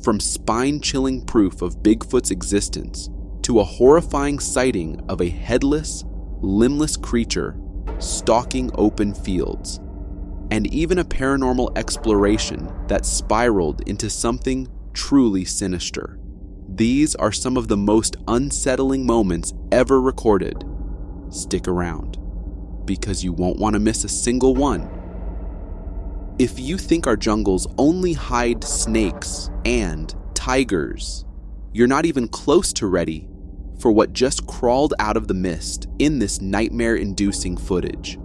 From spine-chilling proof of Bigfoot's existence to a horrifying sighting of a headless, limbless creature stalking open fields, and even a paranormal exploration that spiraled into something truly sinister. These are some of the most unsettling moments ever recorded. Stick around, because you won't want to miss a single one. If you think our jungles only hide snakes and tigers, you're not even close to ready for what just crawled out of the mist in this nightmare-inducing footage.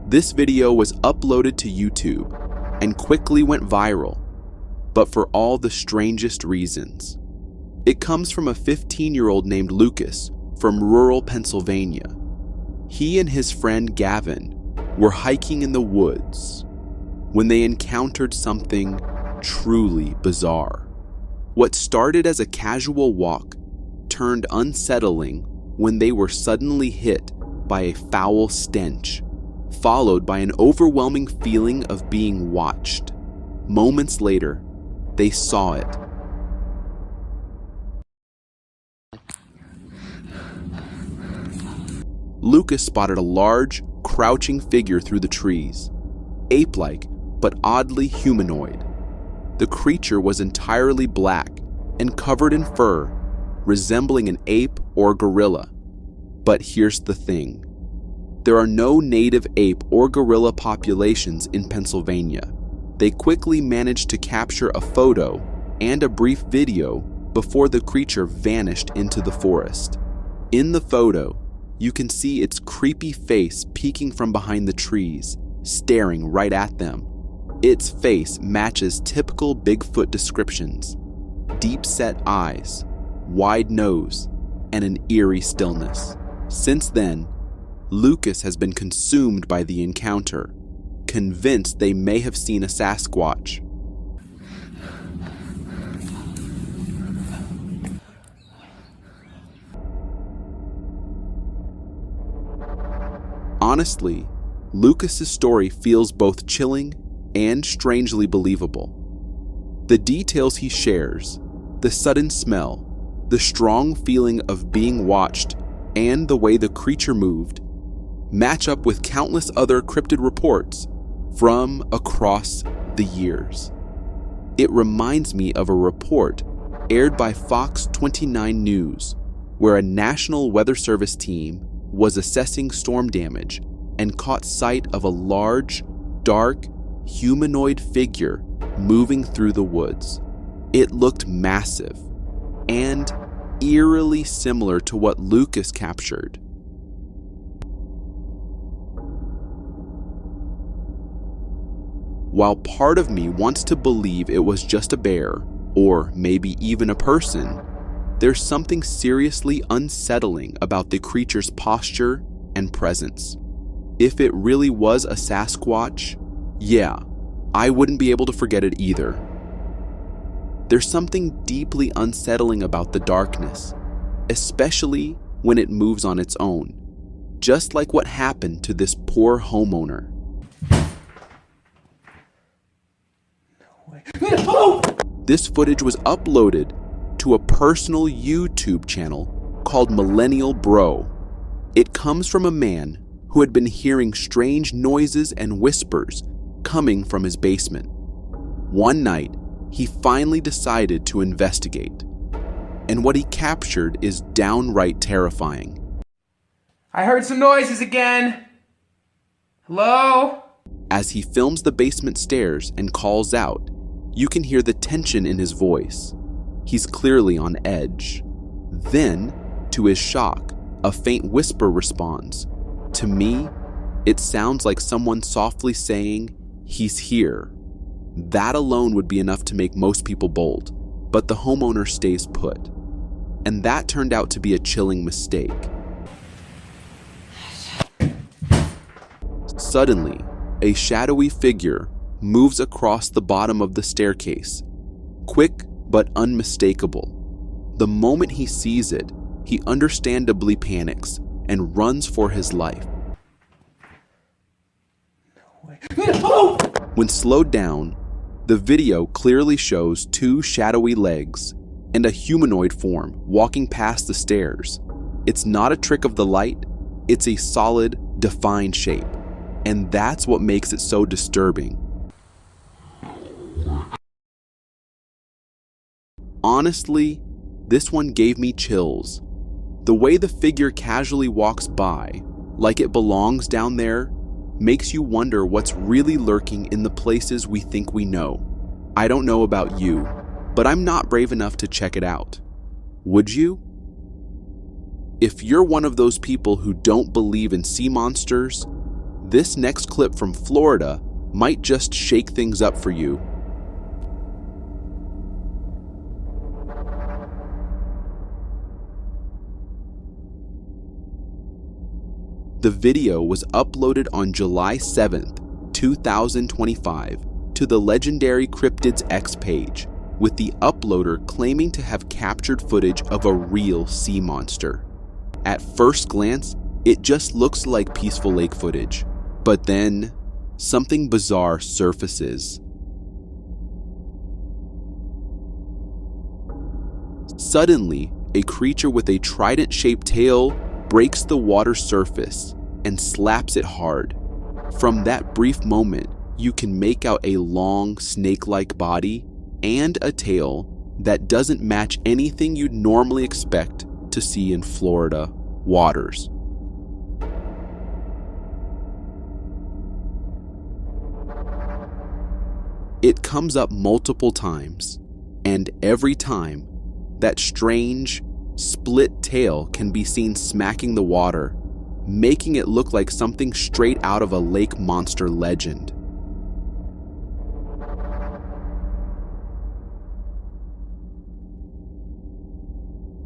This video was uploaded to YouTube and quickly went viral, but for all the strangest reasons. It comes from a 15-year-old named Lucas from rural Pennsylvania. He and his friend Gavin were hiking in the woods when they encountered something truly bizarre. What started as a casual walk turned unsettling when they were suddenly hit by a foul stench, followed by an overwhelming feeling of being watched. Moments later, they saw it. Lucas spotted a large, crouching figure through the trees, ape-like but oddly humanoid. The creature was entirely black and covered in fur, resembling an ape or gorilla. But here's the thing. There are no native ape or gorilla populations in Pennsylvania. They quickly managed to capture a photo and a brief video before the creature vanished into the forest. In the photo, you can see its creepy face peeking from behind the trees, staring right at them. Its face matches typical Bigfoot descriptions: deep-set eyes, wide nose, and an eerie stillness. Since then, Lucas has been consumed by the encounter, convinced they may have seen a Sasquatch. Honestly, Lucas's story feels both chilling and strangely believable. The details he shares, the sudden smell, the strong feeling of being watched, and the way the creature moved, match up with countless other cryptid reports from across the years. It reminds me of a report aired by Fox 29 News, where a National Weather Service team was assessing storm damage and caught sight of a large, dark, humanoid figure moving through the woods. It looked massive and eerily similar to what Lucas captured. While part of me wants to believe it was just a bear, or maybe even a person, there's something seriously unsettling about the creature's posture and presence. If it really was a Sasquatch, yeah, I wouldn't be able to forget it either. There's something deeply unsettling about the darkness, especially when it moves on its own, just like what happened to this poor homeowner. This footage was uploaded to a personal YouTube channel called Millennial Bro. It comes from a man who had been hearing strange noises and whispers coming from his basement. One night, he finally decided to investigate, and what he captured is downright terrifying. I heard some noises again. Hello? As he films the basement stairs and calls out, you can hear the tension in his voice. He's clearly on edge. Then, to his shock, a faint whisper responds. To me, it sounds like someone softly saying, "He's here." That alone would be enough to make most people bold, but the homeowner stays put. And that turned out to be a chilling mistake. Suddenly, a shadowy figure moves across the bottom of the staircase, quick but unmistakable. The moment he sees it, he understandably panics and runs for his life. When slowed down, the video clearly shows two shadowy legs and a humanoid form walking past the stairs. It's not a trick of the light, it's a solid, defined shape, and that's what makes it so disturbing. Honestly, this one gave me chills. The way the figure casually walks by, like it belongs down there, makes you wonder what's really lurking in the places we think we know. I don't know about you, but I'm not brave enough to check it out. Would you? If you're one of those people who don't believe in sea monsters, this next clip from Florida might just shake things up for you. The video was uploaded on July 7th, 2025 to the legendary Cryptids X page, with the uploader claiming to have captured footage of a real sea monster. At first glance, it just looks like peaceful lake footage, but then something bizarre surfaces. Suddenly, a creature with a trident-shaped tail breaks the water's surface and slaps it hard. From that brief moment, you can make out a long, snake-like body and a tail that doesn't match anything you'd normally expect to see in Florida waters. It comes up multiple times, and every time, that strange, split tail can be seen smacking the water, making it look like something straight out of a lake monster legend.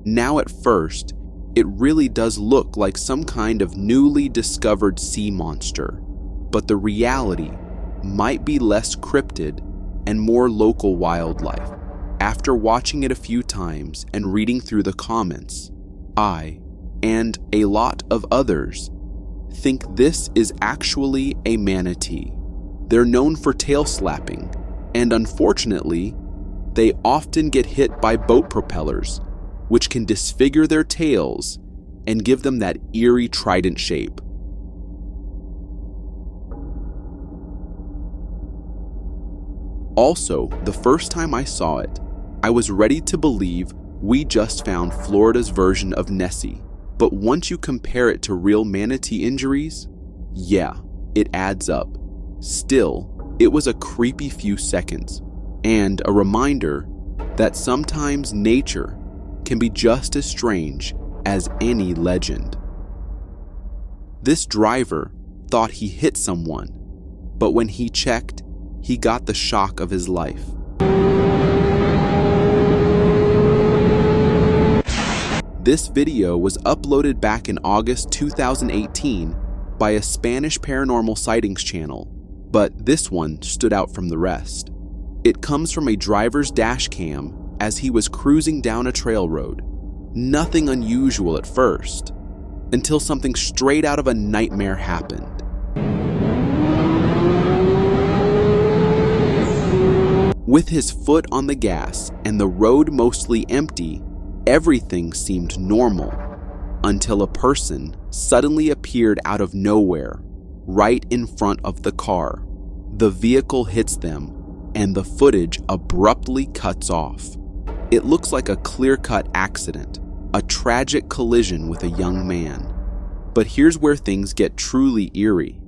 Now at first, it really does look like some kind of newly discovered sea monster, but the reality might be less cryptid and more local wildlife. After watching it a few times and reading through the comments, I, and a lot of others, think this is actually a manatee. They're known for tail slapping, and unfortunately, they often get hit by boat propellers, which can disfigure their tails and give them that eerie trident shape. Also, the first time I saw it, I was ready to believe we just found Florida's version of Nessie. But once you compare it to real manatee injuries, yeah, it adds up. Still, it was a creepy few seconds, and a reminder that sometimes nature can be just as strange as any legend. This driver thought he hit someone, but when he checked, he got the shock of his life. This video was uploaded back in August 2018 by a Spanish paranormal sightings channel, but this one stood out from the rest. It comes from a driver's dash cam as he was cruising down a trail road. Nothing unusual at first, until something straight out of a nightmare happened. With his foot on the gas and the road mostly empty, everything seemed normal, until a person suddenly appeared out of nowhere, right in front of the car. The vehicle hits them, and the footage abruptly cuts off. It looks like a clear-cut accident, a tragic collision with a young man. But here's where things get truly eerie.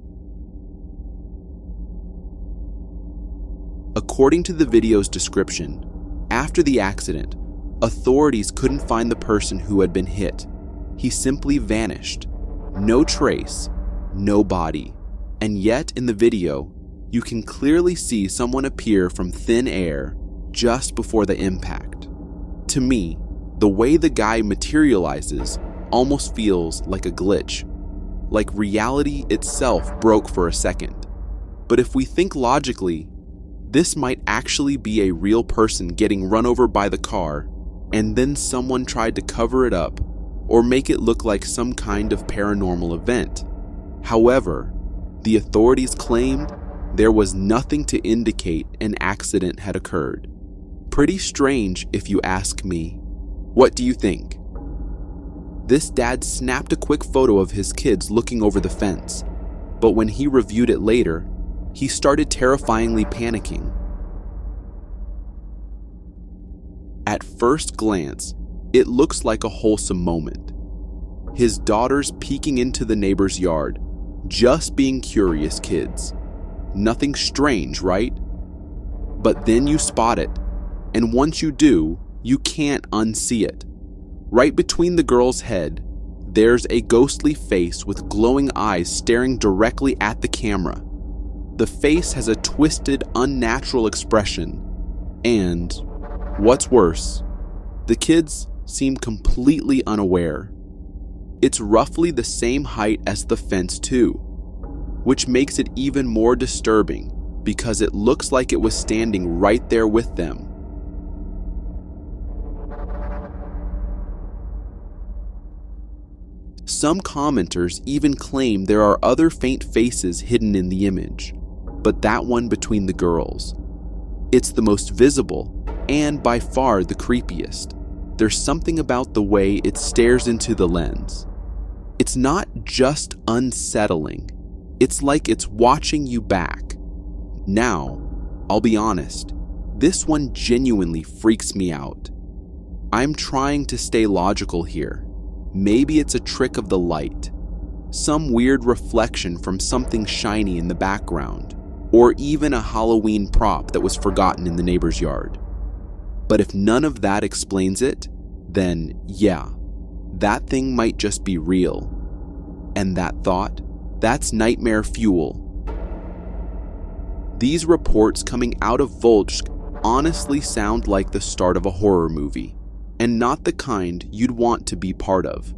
According to the video's description, after the accident, authorities couldn't find the person who had been hit. He simply vanished. No trace, no body. And yet in the video, you can clearly see someone appear from thin air just before the impact. To me, the way the guy materializes almost feels like a glitch, like reality itself broke for a second. But if we think logically, this might actually be a real person getting run over by the car, and then someone tried to cover it up or make it look like some kind of paranormal event. However, the authorities claimed There was nothing to indicate an accident had occurred. Pretty strange if you ask me. What do you think? This dad snapped a quick photo of his kids looking over the fence, but when he reviewed it later, he started terrifyingly panicking. At first glance, it looks like a wholesome moment. His daughters peeking into the neighbor's yard, just being curious kids. Nothing strange, right? But then you spot it, and once you do, you can't unsee it. Right between the girl's head, there's a ghostly face with glowing eyes staring directly at the camera. The face has a twisted, unnatural expression, and, what's worse, the kids seem completely unaware. It's roughly the same height as the fence too, which makes it even more disturbing because it looks like it was standing right there with them. Some commenters even claim there are other faint faces hidden in the image, but that one between the girls. It's the most visible and by far the creepiest. There's something about the way it stares into the lens. It's not just unsettling, it's like it's watching you back. Now, I'll be honest, this one genuinely freaks me out. I'm trying to stay logical here. Maybe it's a trick of the light, some weird reflection from something shiny in the background, or even a Halloween prop that was forgotten in the neighbor's yard. But if none of that explains it, then yeah, that thing might just be real. And that thought, that's nightmare fuel. These reports coming out of Volzhsk honestly sound like the start of a horror movie, and not the kind you'd want to be part of.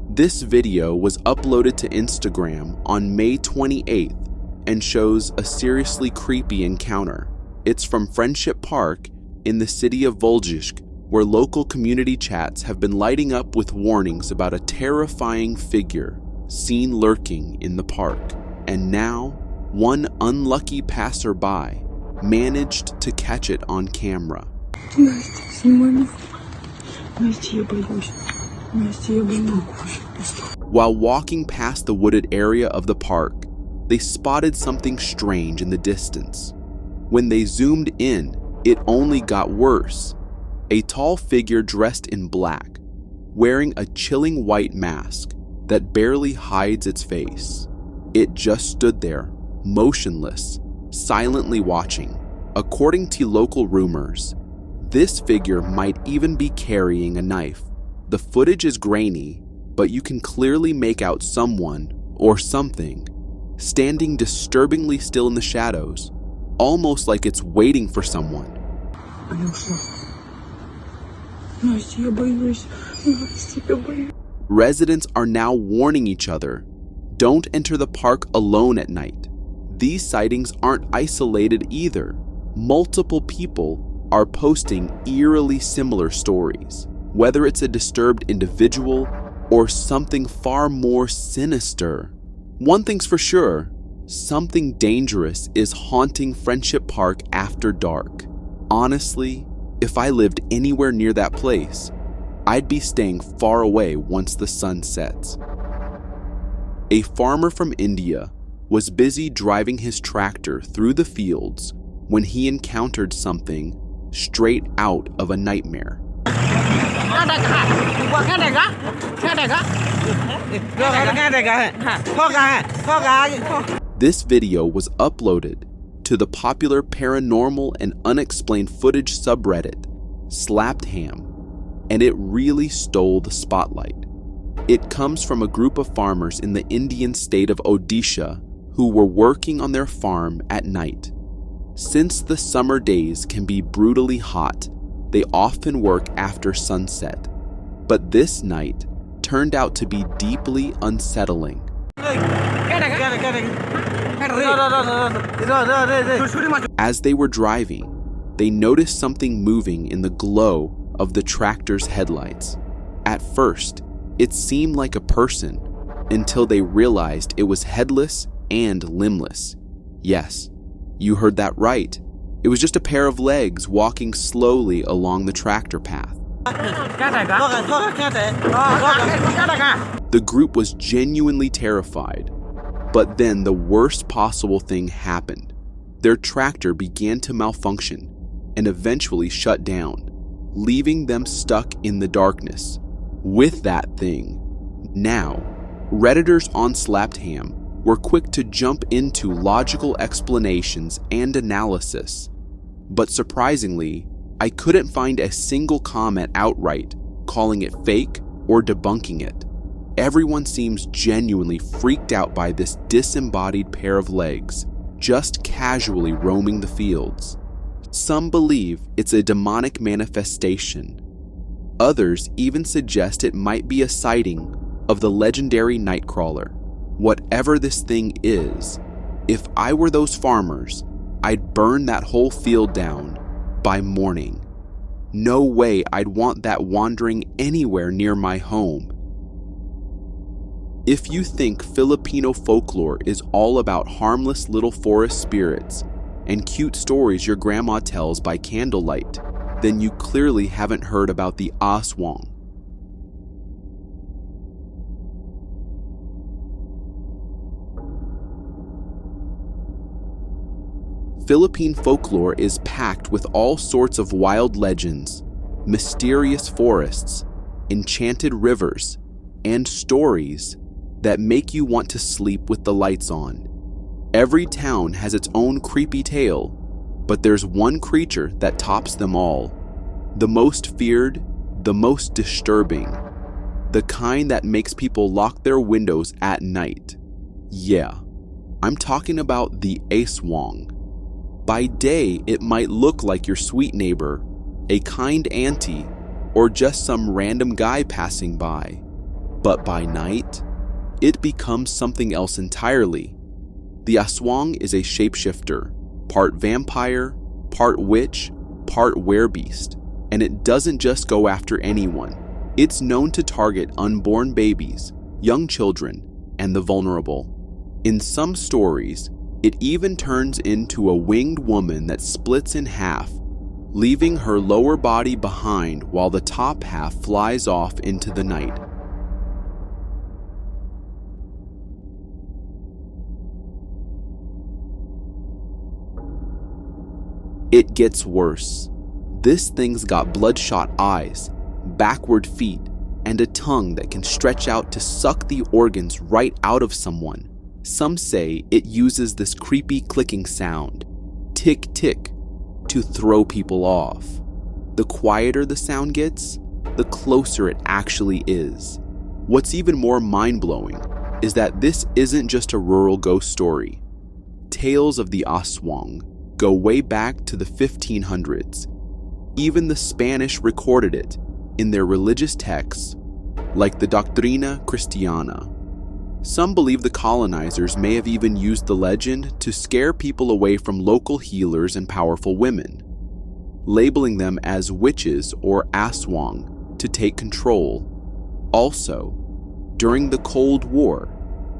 This video was uploaded to Instagram on May 28th and shows a seriously creepy encounter. It's from Friendship Park in the city of Volzhsk, where local community chats have been lighting up with warnings about a terrifying figure seen lurking in the park. And now, one unlucky passerby managed to catch it on camera. While walking past the wooded area of the park, they spotted something strange in the distance. When they zoomed in, it only got worse. A tall figure dressed in black, wearing a chilling white mask that barely hides its face. It just stood there, motionless, silently watching. According to local rumors, this figure might even be carrying a knife. The footage is grainy, but you can clearly make out someone, or something, standing disturbingly still in the shadows, almost like it's waiting for someone. Residents are now warning each other, don't enter the park alone at night. These sightings aren't isolated either. Multiple people are posting eerily similar stories, whether it's a disturbed individual or something far more sinister. One thing's for sure, something dangerous is haunting Friendship Park after dark. Honestly, if I lived anywhere near that place, I'd be staying far away once the sun sets. A farmer from India was busy driving his tractor through the fields when he encountered something straight out of a nightmare. This video was uploaded to the popular paranormal and unexplained footage subreddit, Slapped Ham, and it really stole the spotlight. It comes from a group of farmers in the Indian state of Odisha who were working on their farm at night. Since the summer days can be brutally hot, they often work after sunset. But this night turned out to be deeply unsettling. As they were driving, they noticed something moving in the glow of the tractor's headlights. At first, it seemed like a person, until they realized it was headless and limbless. Yes, you heard that right. It was just a pair of legs walking slowly along the tractor path. The group was genuinely terrified, but then the worst possible thing happened. Their tractor began to malfunction and eventually shut down, leaving them stuck in the darkness with that thing. Now, Redditors on Slaptham were quick to jump into logical explanations and analysis, but surprisingly, I couldn't find a single comment outright calling it fake or debunking it. Everyone seems genuinely freaked out by this disembodied pair of legs, just casually roaming the fields. Some believe it's a demonic manifestation. Others even suggest it might be a sighting of the legendary Nightcrawler. Whatever this thing is, if I were those farmers, I'd burn that whole field down by morning. No way I'd want that wandering anywhere near my home. If you think Filipino folklore is all about harmless little forest spirits and cute stories your grandma tells by candlelight, then you clearly haven't heard about the aswang. Philippine folklore is packed with all sorts of wild legends, mysterious forests, enchanted rivers, and stories that make you want to sleep with the lights on. Every town has its own creepy tale, but there's one creature that tops them all. The most feared, the most disturbing, the kind that makes people lock their windows at night. Yeah, I'm talking about the aswang. By day, it might look like your sweet neighbor, a kind auntie, or just some random guy passing by. But by night, it becomes something else entirely. The aswang is a shapeshifter, part vampire, part witch, part werebeast, and it doesn't just go after anyone. It's known to target unborn babies, young children, and the vulnerable. In some stories, it even turns into a winged woman that splits in half, leaving her lower body behind while the top half flies off into the night. It gets worse. This thing's got bloodshot eyes, backward feet, and a tongue that can stretch out to suck the organs right out of someone. Some say it uses this creepy clicking sound, tick tick, to throw people off. The quieter the sound gets, the closer it actually is. What's even more mind-blowing is that this isn't just a rural ghost story. Tales of the aswang go way back to the 1500s. Even the Spanish recorded it in their religious texts, like the Doctrina Christiana. Some believe the colonizers may have even used the legend to scare people away from local healers and powerful women, labeling them as witches or aswang to take control. Also, during the Cold War,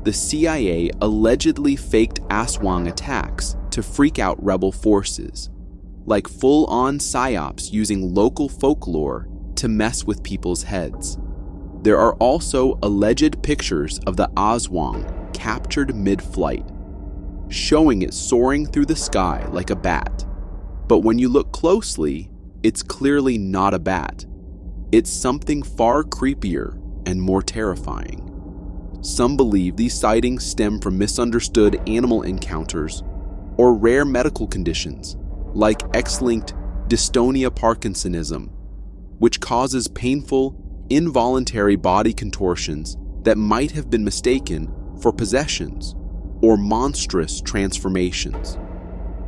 the CIA allegedly faked aswang attacks to freak out rebel forces, like full-on psyops using local folklore to mess with people's heads. There are also alleged pictures of the aswang captured mid-flight, showing it soaring through the sky like a bat. But when you look closely, it's clearly not a bat. It's something far creepier and more terrifying. Some believe these sightings stem from misunderstood animal encounters or rare medical conditions like X-linked dystonia Parkinsonism, which causes painful, involuntary body contortions that might have been mistaken for possessions or monstrous transformations.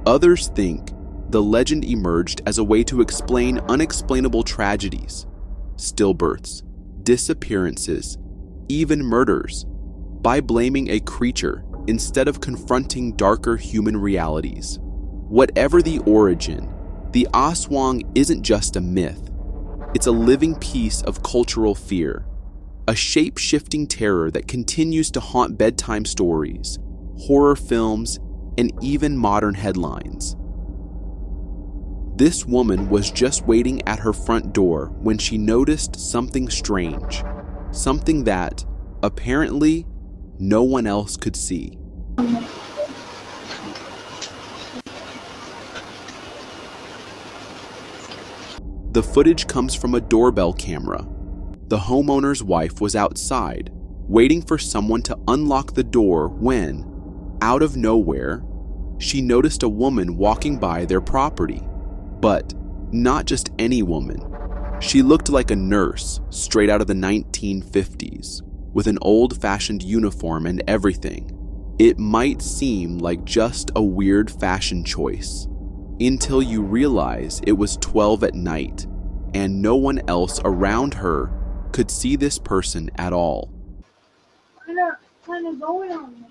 Others think the legend emerged as a way to explain unexplainable tragedies, stillbirths, disappearances, even murders, by blaming a creature instead of confronting darker human realities. Whatever the origin, the aswang isn't just a myth. It's a living piece of cultural fear, a shape-shifting terror that continues to haunt bedtime stories, horror films, and even modern headlines. This woman was just waiting at her front door when she noticed something strange, something that, apparently, no one else could see. The footage comes from a doorbell camera. The homeowner's wife was outside, waiting for someone to unlock the door when, out of nowhere, she noticed a woman walking by their property. But not just any woman. She looked like a nurse straight out of the 1950s, with an old-fashioned uniform and everything. It might seem like just a weird fashion choice, until you realize it was 12 at night, and no one else around her could see this person at all. Kind of going on there.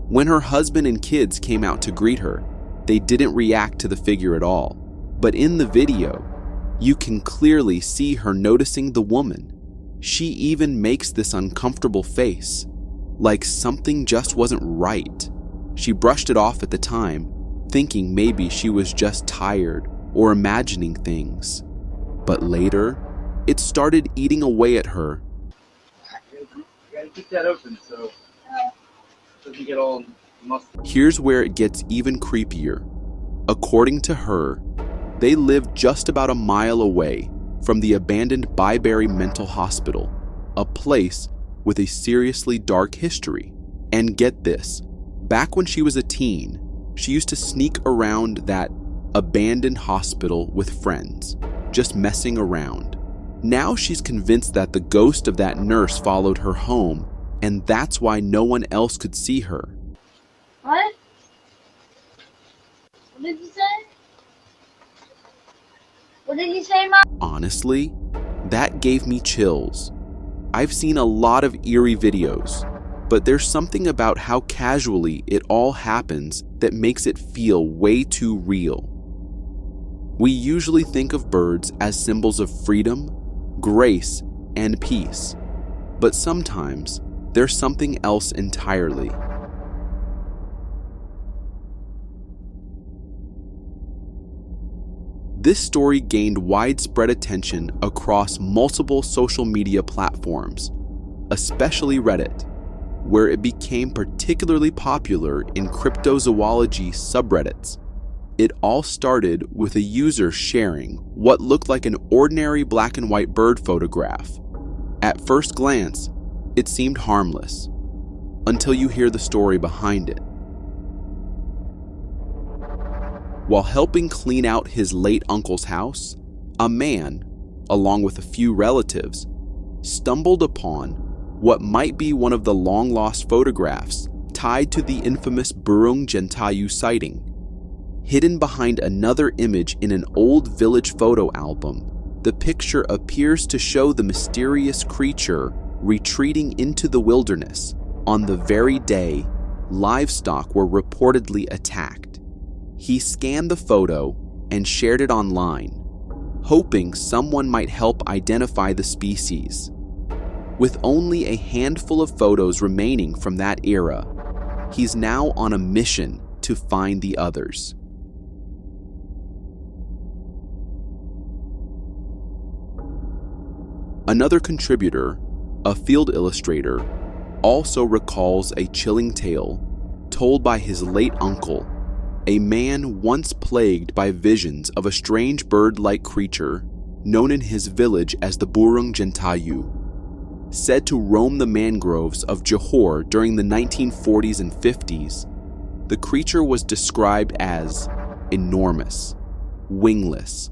When her husband and kids came out to greet her, they didn't react to the figure at all. But in the video, you can clearly see her noticing the woman. She even makes this uncomfortable face, like something just wasn't right. She brushed it off at the time, thinking maybe she was just tired or imagining things. But later, it started eating away at her. You gotta keep that open so it doesn't get all musty. Here's where it gets even creepier. According to her, they lived just about a mile away from the abandoned Byberry Mental Hospital, a place with a seriously dark history. And get this, back when she was a teen, she used to sneak around that abandoned hospital with friends, just messing around. Now she's convinced that the ghost of that nurse followed her home, and that's why no one else could see her. What? What did you say? What did you say, Mom? Honestly, that gave me chills. I've seen a lot of eerie videos, but there's something about how casually it all happens that makes it feel way too real. We usually think of birds as symbols of freedom, grace, and peace, but sometimes there's something else entirely. This story gained widespread attention across multiple social media platforms, especially Reddit, where it became particularly popular in cryptozoology subreddits. It all started with a user sharing what looked like an ordinary black and white bird photograph. At first glance, it seemed harmless, until you hear the story behind it. While helping clean out his late uncle's house, a man, along with a few relatives, stumbled upon what might be one of the long-lost photographs tied to the infamous Burung Gentayu sighting. Hidden behind another image in an old village photo album, the picture appears to show the mysterious creature retreating into the wilderness on the very day livestock were reportedly attacked. He scanned the photo and shared it online, hoping someone might help identify the species. With only a handful of photos remaining from that era, he's now on a mission to find the others. Another contributor, a field illustrator, also recalls a chilling tale told by his late uncle, a man once plagued by visions of a strange bird-like creature known in his village as the Burung Gentayu. Said to roam the mangroves of Johor during the 1940s and 50s, the creature was described as enormous, wingless,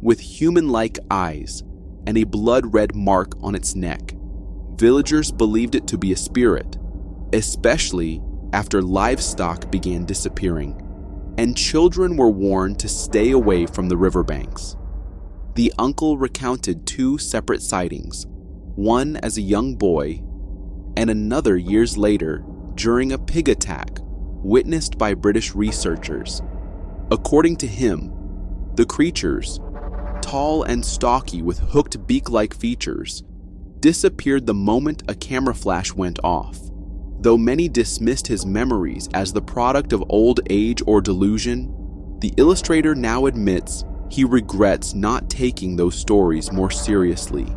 with human-like eyes and a blood-red mark on its neck. Villagers believed it to be a spirit, especially after livestock began disappearing, and children were warned to stay away from the riverbanks. The uncle recounted two separate sightings, one as a young boy, and another years later during a pig attack witnessed by British researchers. According to him, the creatures, tall and stocky with hooked beak-like features, disappeared the moment a camera flash went off. Though many dismissed his memories as the product of old age or delusion, the illustrator now admits he regrets not taking those stories more seriously.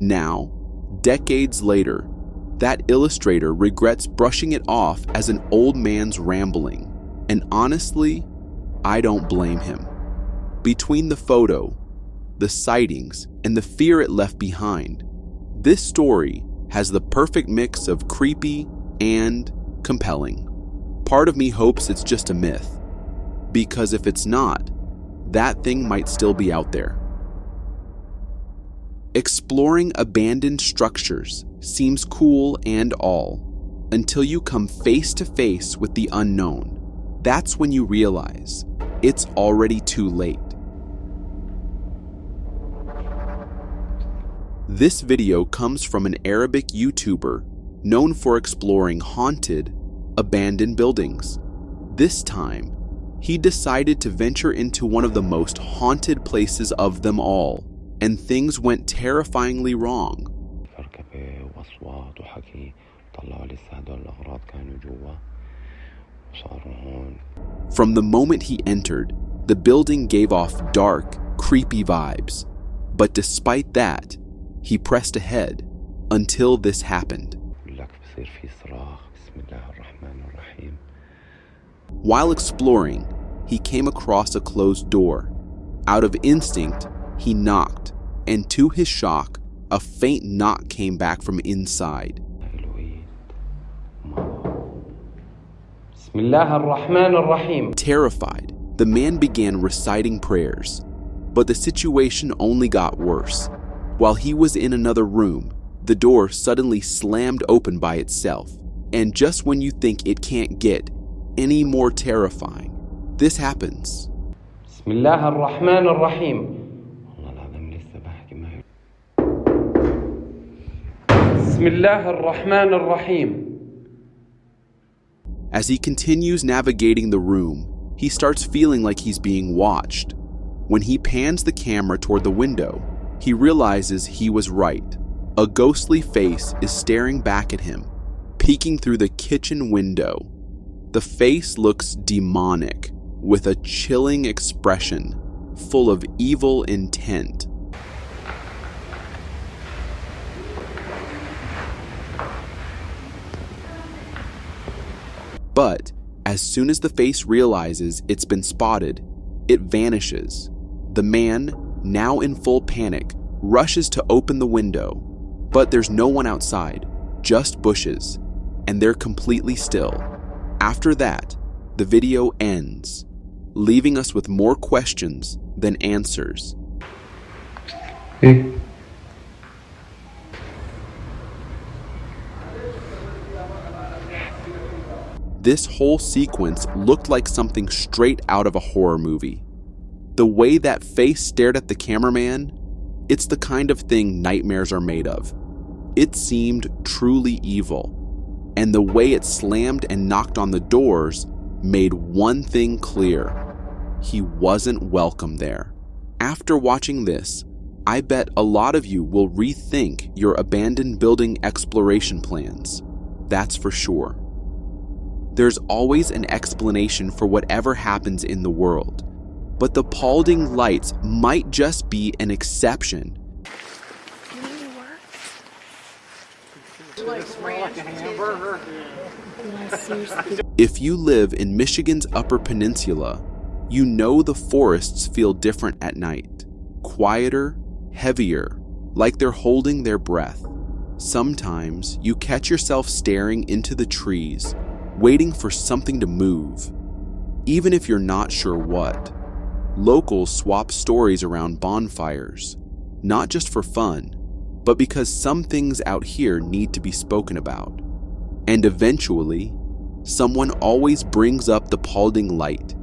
Now, decades later, that illustrator regrets brushing it off as an old man's rambling, and honestly, I don't blame him. Between the photo, the sightings, and the fear it left behind, this story has the perfect mix of creepy and compelling. Part of me hopes it's just a myth, because if it's not, that thing might still be out there. Exploring abandoned structures seems cool and all, until you come face to face with the unknown. That's when you realize it's already too late. This video comes from an Arabic YouTuber known for exploring haunted, abandoned buildings. This time, he decided to venture into one of the most haunted places of them all, and things went terrifyingly wrong. From the moment he entered, the building gave off dark, creepy vibes. But despite that, he pressed ahead until this happened. While exploring, he came across a closed door. Out of instinct, he knocked, and to his shock, a faint knock came back from inside. Terrified, the man began reciting prayers, but the situation only got worse. While he was in another room, the door suddenly slammed open by itself, and just when you think it can't get any more terrifying, this happens. As he continues navigating the room, he starts feeling like he's being watched. When he pans the camera toward the window, he realizes he was right. A ghostly face is staring back at him, peeking through the kitchen window. The face looks demonic, with a chilling expression, full of evil intent. But as soon as the face realizes it's been spotted, it vanishes. The man, now in full panic, rushes to open the window, but there's no one outside, just bushes, and they're completely still. After that, the video ends, leaving us with more questions than answers. This whole sequence looked like something straight out of a horror movie. The way that face stared at the cameraman, it's the kind of thing nightmares are made of. It seemed truly evil, and the way it slammed and knocked on the doors made one thing clear: he wasn't welcome there. After watching this, I bet a lot of you will rethink your abandoned building exploration plans. That's for sure. There's always an explanation for whatever happens in the world, but the Paulding lights might just be an exception. If you live in Michigan's Upper Peninsula, you know the forests feel different at night. Quieter, heavier, like they're holding their breath. Sometimes you catch yourself staring into the trees, waiting for something to move, even if you're not sure what. Locals swap stories around bonfires, not just for fun, but because some things out here need to be spoken about. And eventually, someone always brings up the Paulding light.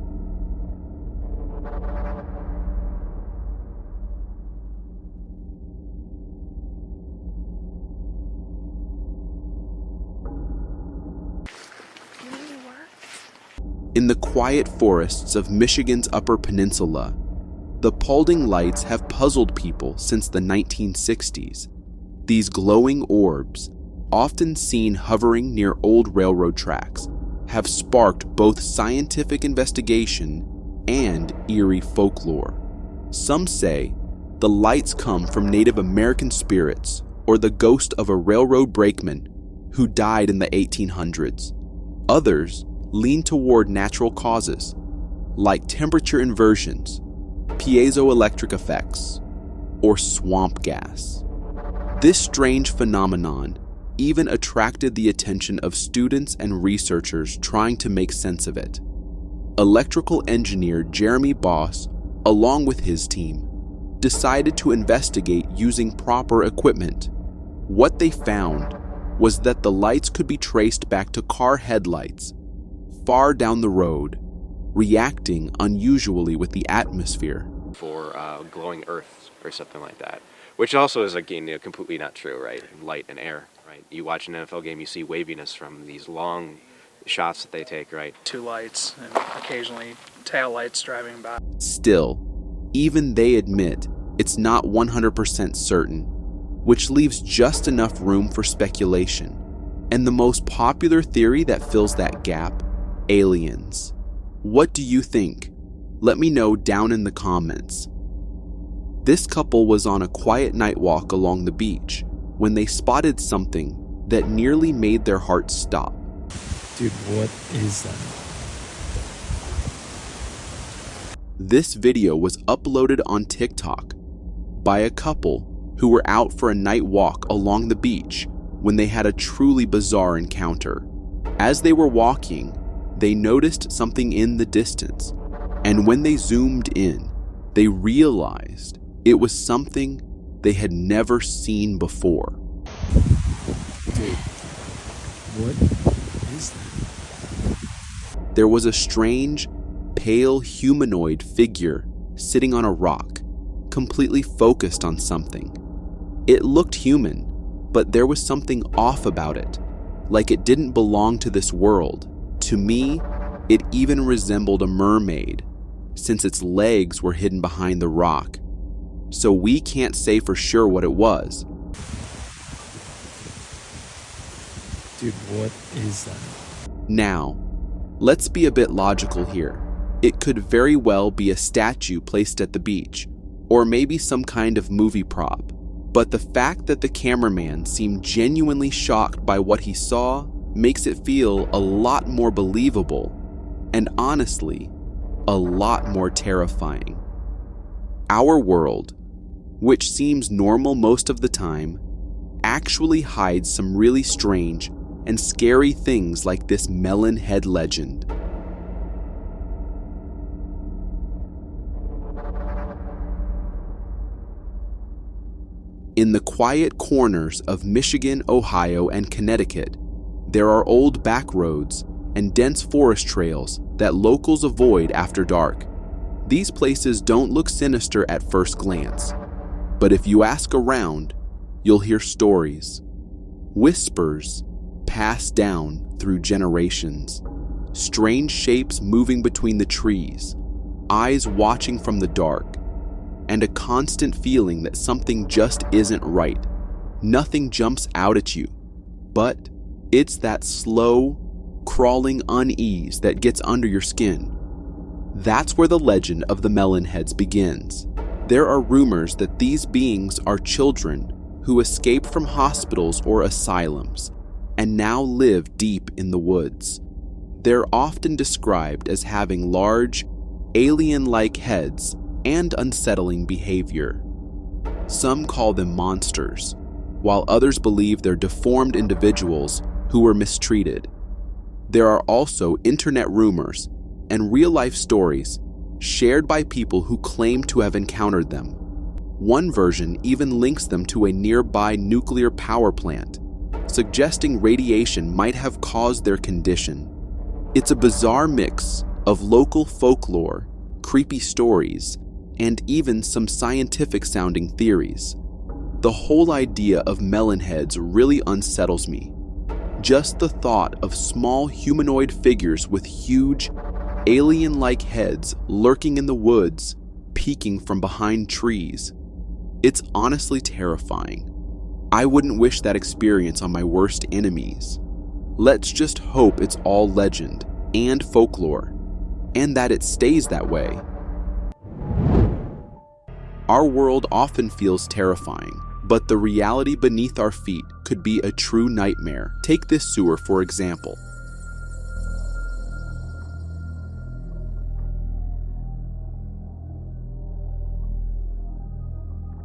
In the quiet forests of Michigan's Upper Peninsula, the Paulding lights have puzzled people since the 1960s. These glowing orbs, often seen hovering near old railroad tracks, have sparked both scientific investigation and eerie folklore. Some say the lights come from Native American spirits or the ghost of a railroad brakeman who died in the 1800s. Others lean toward natural causes, like temperature inversions, piezoelectric effects, or swamp gas. This strange phenomenon even attracted the attention of students and researchers trying to make sense of it. Electrical engineer Jeremy Boss, along with his team, decided to investigate using proper equipment. What they found was that the lights could be traced back to car headlights far down the road, reacting unusually with the atmosphere. For glowing earth or something like that, which also is again completely not true, right? Light and air, right? You watch an NFL game, you see waviness from these long shots that they take, right? Two lights and occasionally tail lights driving by. Still, even they admit it's not 100% certain, which leaves just enough room for speculation. And the most popular theory that fills that gap: aliens. What do you think? Let me know down in the comments. This couple was on a quiet night walk along the beach when they spotted something that nearly made their hearts stop. Dude, what is that? This video was uploaded on TikTok by a couple who were out for a night walk along the beach when they had a truly bizarre encounter. As they were walking, they noticed something in the distance, and when they zoomed in, they realized it was something they had never seen before. Dude, what is that? There was a strange, pale humanoid figure sitting on a rock, completely focused on something. It looked human, but there was something off about it, like it didn't belong to this world. To me, it even resembled a mermaid, since its legs were hidden behind the rock. So we can't say for sure what it was. Dude, what is that? Now, let's be a bit logical here. It could very well be a statue placed at the beach, or maybe some kind of movie prop. But the fact that the cameraman seemed genuinely shocked by what he saw makes it feel a lot more believable, and honestly, a lot more terrifying. Our world, which seems normal most of the time, actually hides some really strange and scary things like this melon head legend. In the quiet corners of Michigan, Ohio, and Connecticut, there are old back roads and dense forest trails that locals avoid after dark. These places don't look sinister at first glance, but if you ask around, you'll hear stories, whispers passed down through generations, strange shapes moving between the trees, eyes watching from the dark, and a constant feeling that something just isn't right. Nothing jumps out at you, but it's that slow, crawling unease that gets under your skin. That's where the legend of the Melonheads begins. There are rumors that these beings are children who escaped from hospitals or asylums and now live deep in the woods. They're often described as having large, alien-like heads and unsettling behavior. Some call them monsters, while others believe they're deformed individuals who were mistreated. There are also internet rumors and real-life stories shared by people who claim to have encountered them. One version even links them to a nearby nuclear power plant, suggesting radiation might have caused their condition. It's a bizarre mix of local folklore, creepy stories, and even some scientific-sounding theories. The whole idea of melonheads really unsettles me. Just the thought of small humanoid figures with huge, alien-like heads lurking in the woods, peeking from behind trees. It's honestly terrifying. I wouldn't wish that experience on my worst enemies. Let's just hope it's all legend and folklore, and that it stays that way. Our world often feels terrifying, but the reality beneath our feet could be a true nightmare. Take this sewer, for example.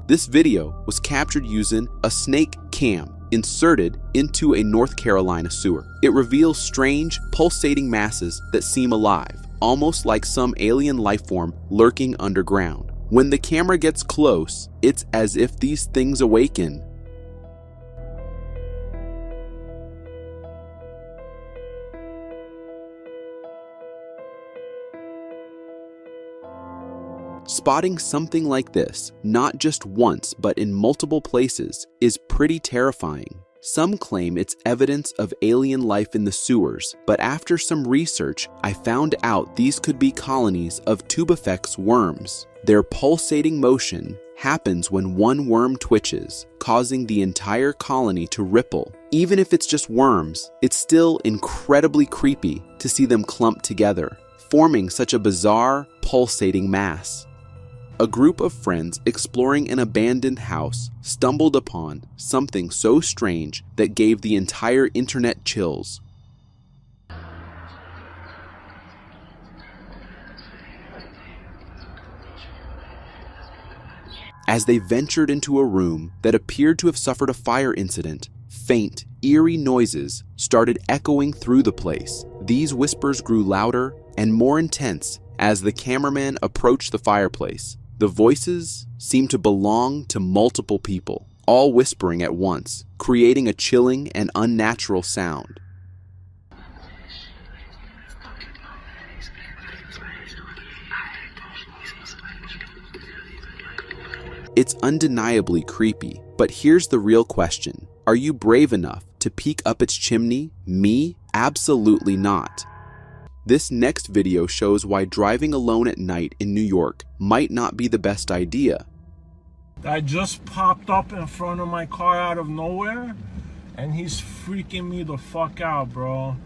This video was captured using a snake cam inserted into a North Carolina sewer. It reveals strange, pulsating masses that seem alive, almost like some alien life form lurking underground. When the camera gets close, it's as if these things awaken. Spotting something like this, not just once but in multiple places, is pretty terrifying. Some claim it's evidence of alien life in the sewers, but after some research, I found out these could be colonies of tubifex worms. Their pulsating motion happens when one worm twitches, causing the entire colony to ripple. Even if it's just worms, it's still incredibly creepy to see them clump together, forming such a bizarre, pulsating mass. A group of friends exploring an abandoned house stumbled upon something so strange that gave the entire internet chills. As they ventured into a room that appeared to have suffered a fire incident, faint, eerie noises started echoing through the place. These whispers grew louder and more intense as the cameraman approached the fireplace. The voices seemed to belong to multiple people, all whispering at once, creating a chilling and unnatural sound. It's undeniably creepy, but here's the real question. Are you brave enough to peek up its chimney? Me? Absolutely not. This next video shows why driving alone at night in New York might not be the best idea. That just popped up in front of my car out of nowhere, and he's freaking me the fuck out, bro.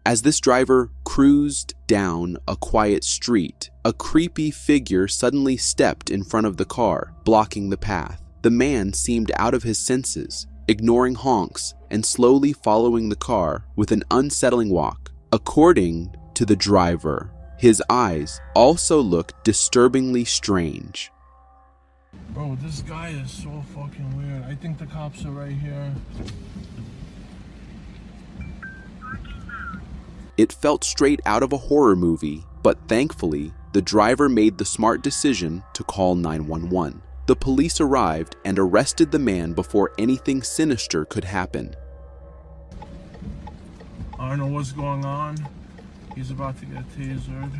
As this driver cruised down a quiet street, a creepy figure suddenly stepped in front of the car, blocking the path. The man seemed out of his senses, ignoring honks and slowly following the car with an unsettling walk. According to the driver, his eyes also looked disturbingly strange. Bro, this guy is so fucking weird. I think the cops are right here. It felt straight out of a horror movie, but thankfully, the driver made the smart decision to call 911. The police arrived and arrested the man before anything sinister could happen. I don't know what's going on. He's about to get tasered.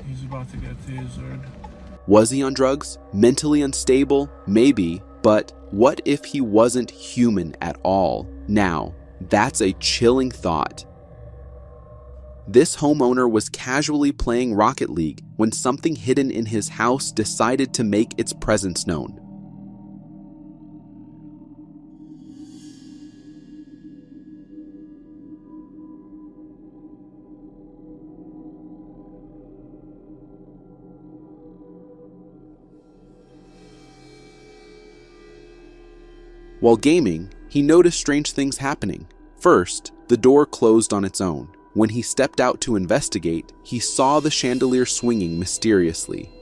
He's about to get tasered. Was he on drugs? Mentally unstable? Maybe. But what if he wasn't human at all? Now, that's a chilling thought. This homeowner was casually playing Rocket League when something hidden in his house decided to make its presence known. While gaming, he noticed strange things happening. First, the door closed on its own. When he stepped out to investigate, he saw the chandelier swinging mysteriously.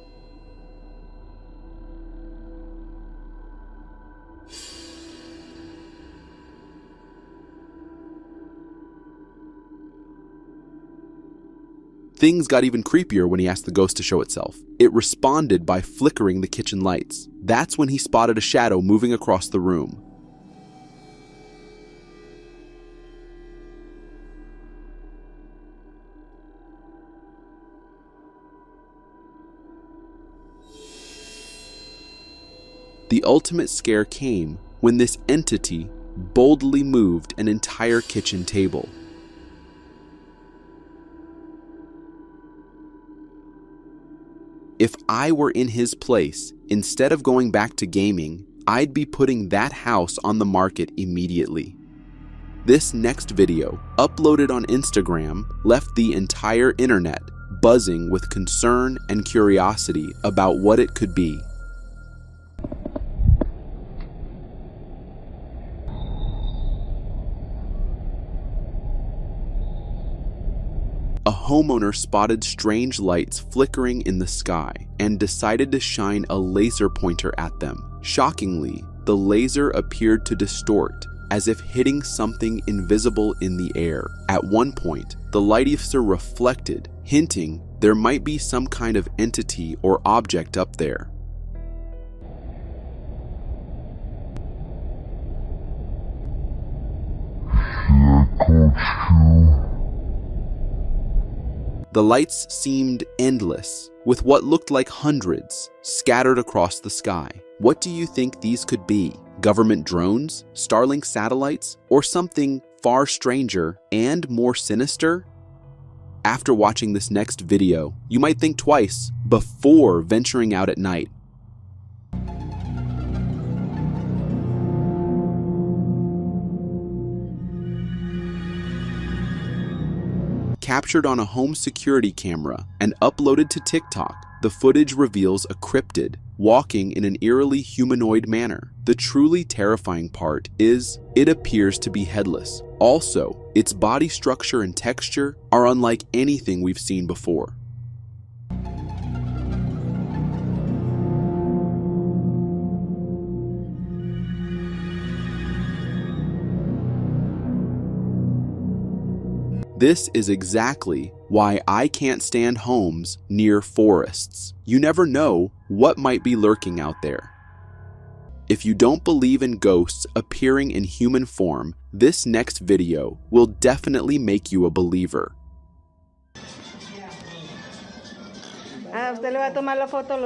Things got even creepier when he asked the ghost to show itself. It responded by flickering the kitchen lights. That's when he spotted a shadow moving across the room. The ultimate scare came when this entity boldly moved an entire kitchen table. If I were in his place, instead of going back to gaming, I'd be putting that house on the market immediately. This next video, uploaded on Instagram, left the entire internet buzzing with concern and curiosity about what it could be. A homeowner spotted strange lights flickering in the sky and decided to shine a laser pointer at them. Shockingly, the laser appeared to distort, as if hitting something invisible in the air. At one point, the light officer reflected, hinting there might be some kind of entity or object up there. The lights seemed endless, with what looked like hundreds scattered across the sky. What do you think these could be? Government drones, Starlink satellites, or something far stranger and more sinister? After watching this next video, you might think twice before venturing out at night. Captured on a home security camera and uploaded to TikTok, the footage reveals a cryptid walking in an eerily humanoid manner. The truly terrifying part is it appears to be headless. Also, its body structure and texture are unlike anything we've seen before. This is exactly why I can't stand homes near forests. You never know what might be lurking out there. If you don't believe in ghosts appearing in human form, this next video will definitely make you a believer.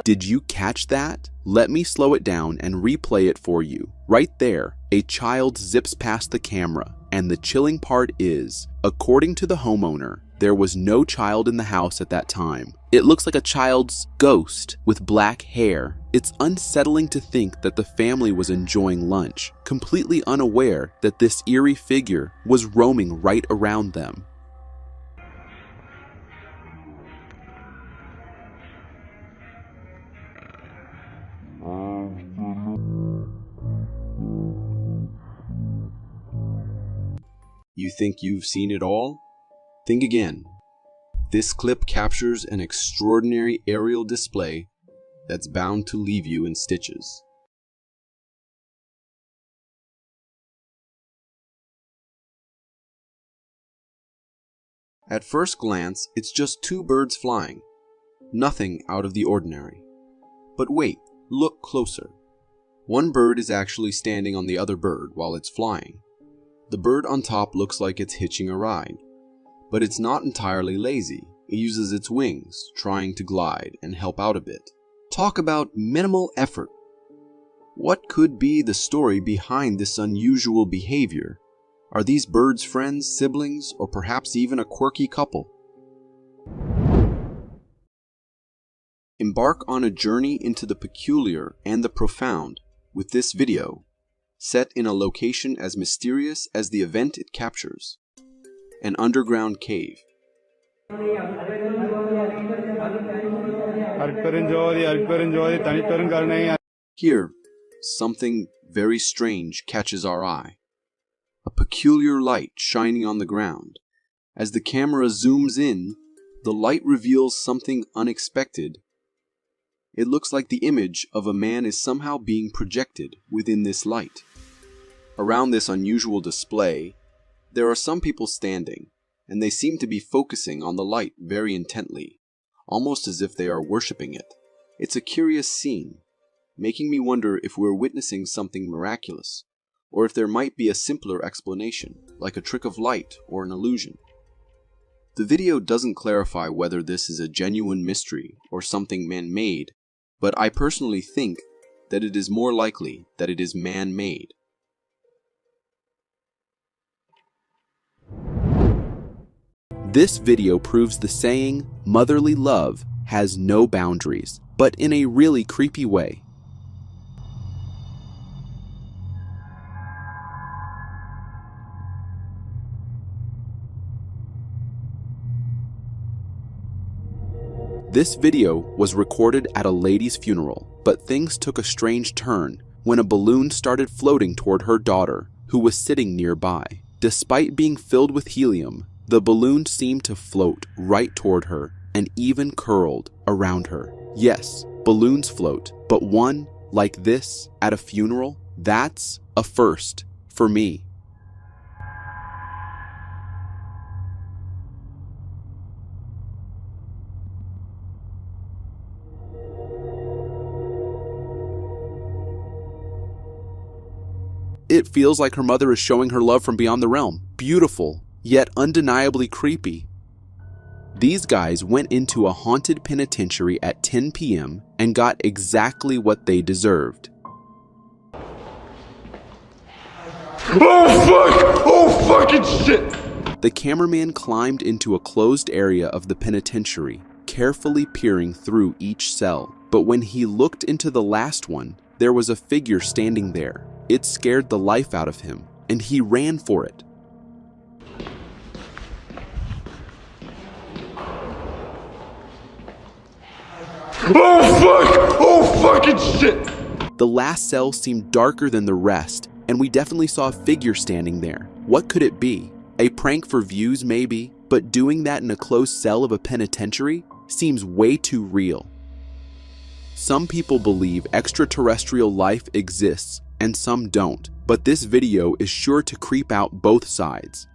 Did you catch that? Let me slow it down and replay it for you. Right there, a child zips past the camera, and the chilling part is, according to the homeowner, there was no child in the house at that time. It looks like a child's ghost with black hair. It's unsettling to think that the family was enjoying lunch, completely unaware that this eerie figure was roaming right around them. You think you've seen it all? Think again. This clip captures an extraordinary aerial display that's bound to leave you in stitches. At first glance, it's just two birds flying. Nothing out of the ordinary. But wait, look closer. One bird is actually standing on the other bird while it's flying. The bird on top looks like it's hitching a ride, but it's not entirely lazy. It uses its wings, trying to glide and help out a bit. Talk about minimal effort. What could be the story behind this unusual behavior? Are these birds friends, siblings, or perhaps even a quirky couple? Embark on a journey into the peculiar and the profound with this video, set in a location as mysterious as the event it captures, an underground cave. Here, something very strange catches our eye. A peculiar light shining on the ground. As the camera zooms in, the light reveals something unexpected. It looks like the image of a man is somehow being projected within this light. Around this unusual display, there are some people standing, and they seem to be focusing on the light very intently, almost as if they are worshipping it. It's a curious scene, making me wonder if we're witnessing something miraculous, or if there might be a simpler explanation, like a trick of light or an illusion. The video doesn't clarify whether this is a genuine mystery or something man-made, but I personally think that it is more likely that it is man-made. This video proves the saying, motherly love has no boundaries, but in a really creepy way. This video was recorded at a lady's funeral, but things took a strange turn when a balloon started floating toward her daughter, who was sitting nearby. Despite being filled with helium, the balloon seemed to float right toward her and even curled around her. Yes, balloons float, but one like this at a funeral, that's a first for me. It feels like her mother is showing her love from beyond the realm. Beautiful, yet undeniably creepy. These guys went into a haunted penitentiary at 10 p.m. and got exactly what they deserved. Oh fuck! Oh fucking shit! The cameraman climbed into a closed area of the penitentiary, carefully peering through each cell. But when he looked into the last one, there was a figure standing there. It scared the life out of him, and he ran for it. Oh fuck! Oh fucking shit! The last cell seemed darker than the rest, and we definitely saw a figure standing there. What could it be? A prank for views maybe, but doing that in a closed cell of a penitentiary seems way too real. Some people believe extraterrestrial life exists, and some don't, but this video is sure to creep out both sides.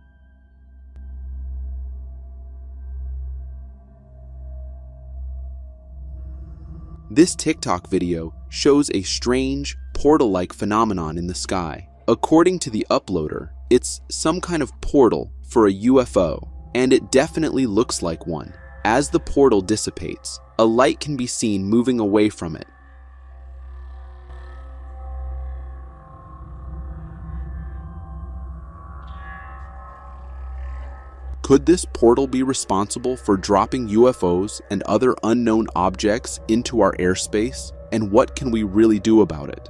This TikTok video shows a strange, portal-like phenomenon in the sky. According to the uploader, it's some kind of portal for a UFO, and it definitely looks like one. As the portal dissipates, a light can be seen moving away from it. Could this portal be responsible for dropping UFOs and other unknown objects into our airspace? And what can we really do about it?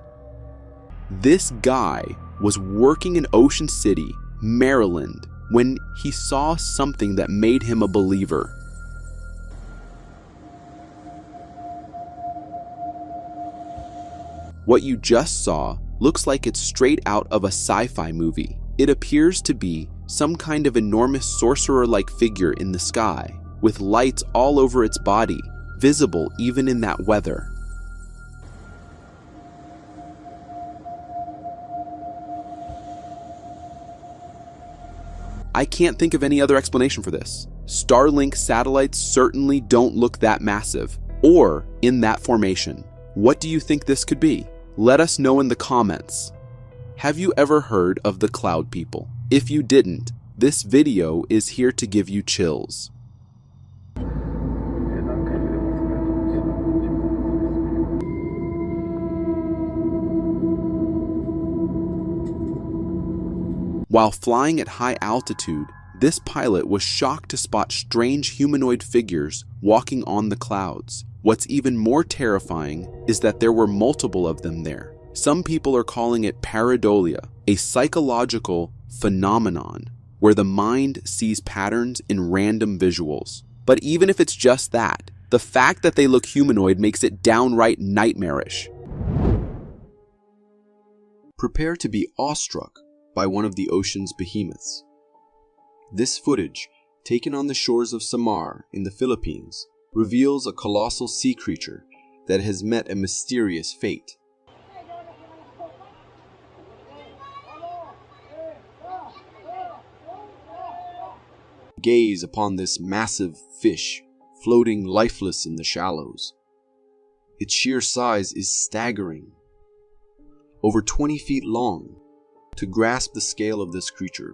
This guy was working in Ocean City, Maryland, when he saw something that made him a believer. What you just saw looks like it's straight out of a sci-fi movie. It appears to be some kind of enormous sorcerer-like figure in the sky, with lights all over its body, visible even in that weather. I can't think of any other explanation for this. Starlink satellites certainly don't look that massive, or in that formation. What do you think this could be? Let us know in the comments. Have you ever heard of the cloud people? If you didn't, this video is here to give you chills. While flying at high altitude, this pilot was shocked to spot strange humanoid figures walking on the clouds. What's even more terrifying is that there were multiple of them there. Some people are calling it pareidolia, a psychological phenomenon where the mind sees patterns in random visuals. But even if it's just that, the fact that they look humanoid makes it downright nightmarish. Prepare to be awestruck by one of the ocean's behemoths. This footage, taken on the shores of Samar in the Philippines, reveals a colossal sea creature that has met a mysterious fate. Gaze upon this massive fish floating lifeless in the shallows. Its sheer size is staggering. Over 20 feet long. To grasp the scale of this creature,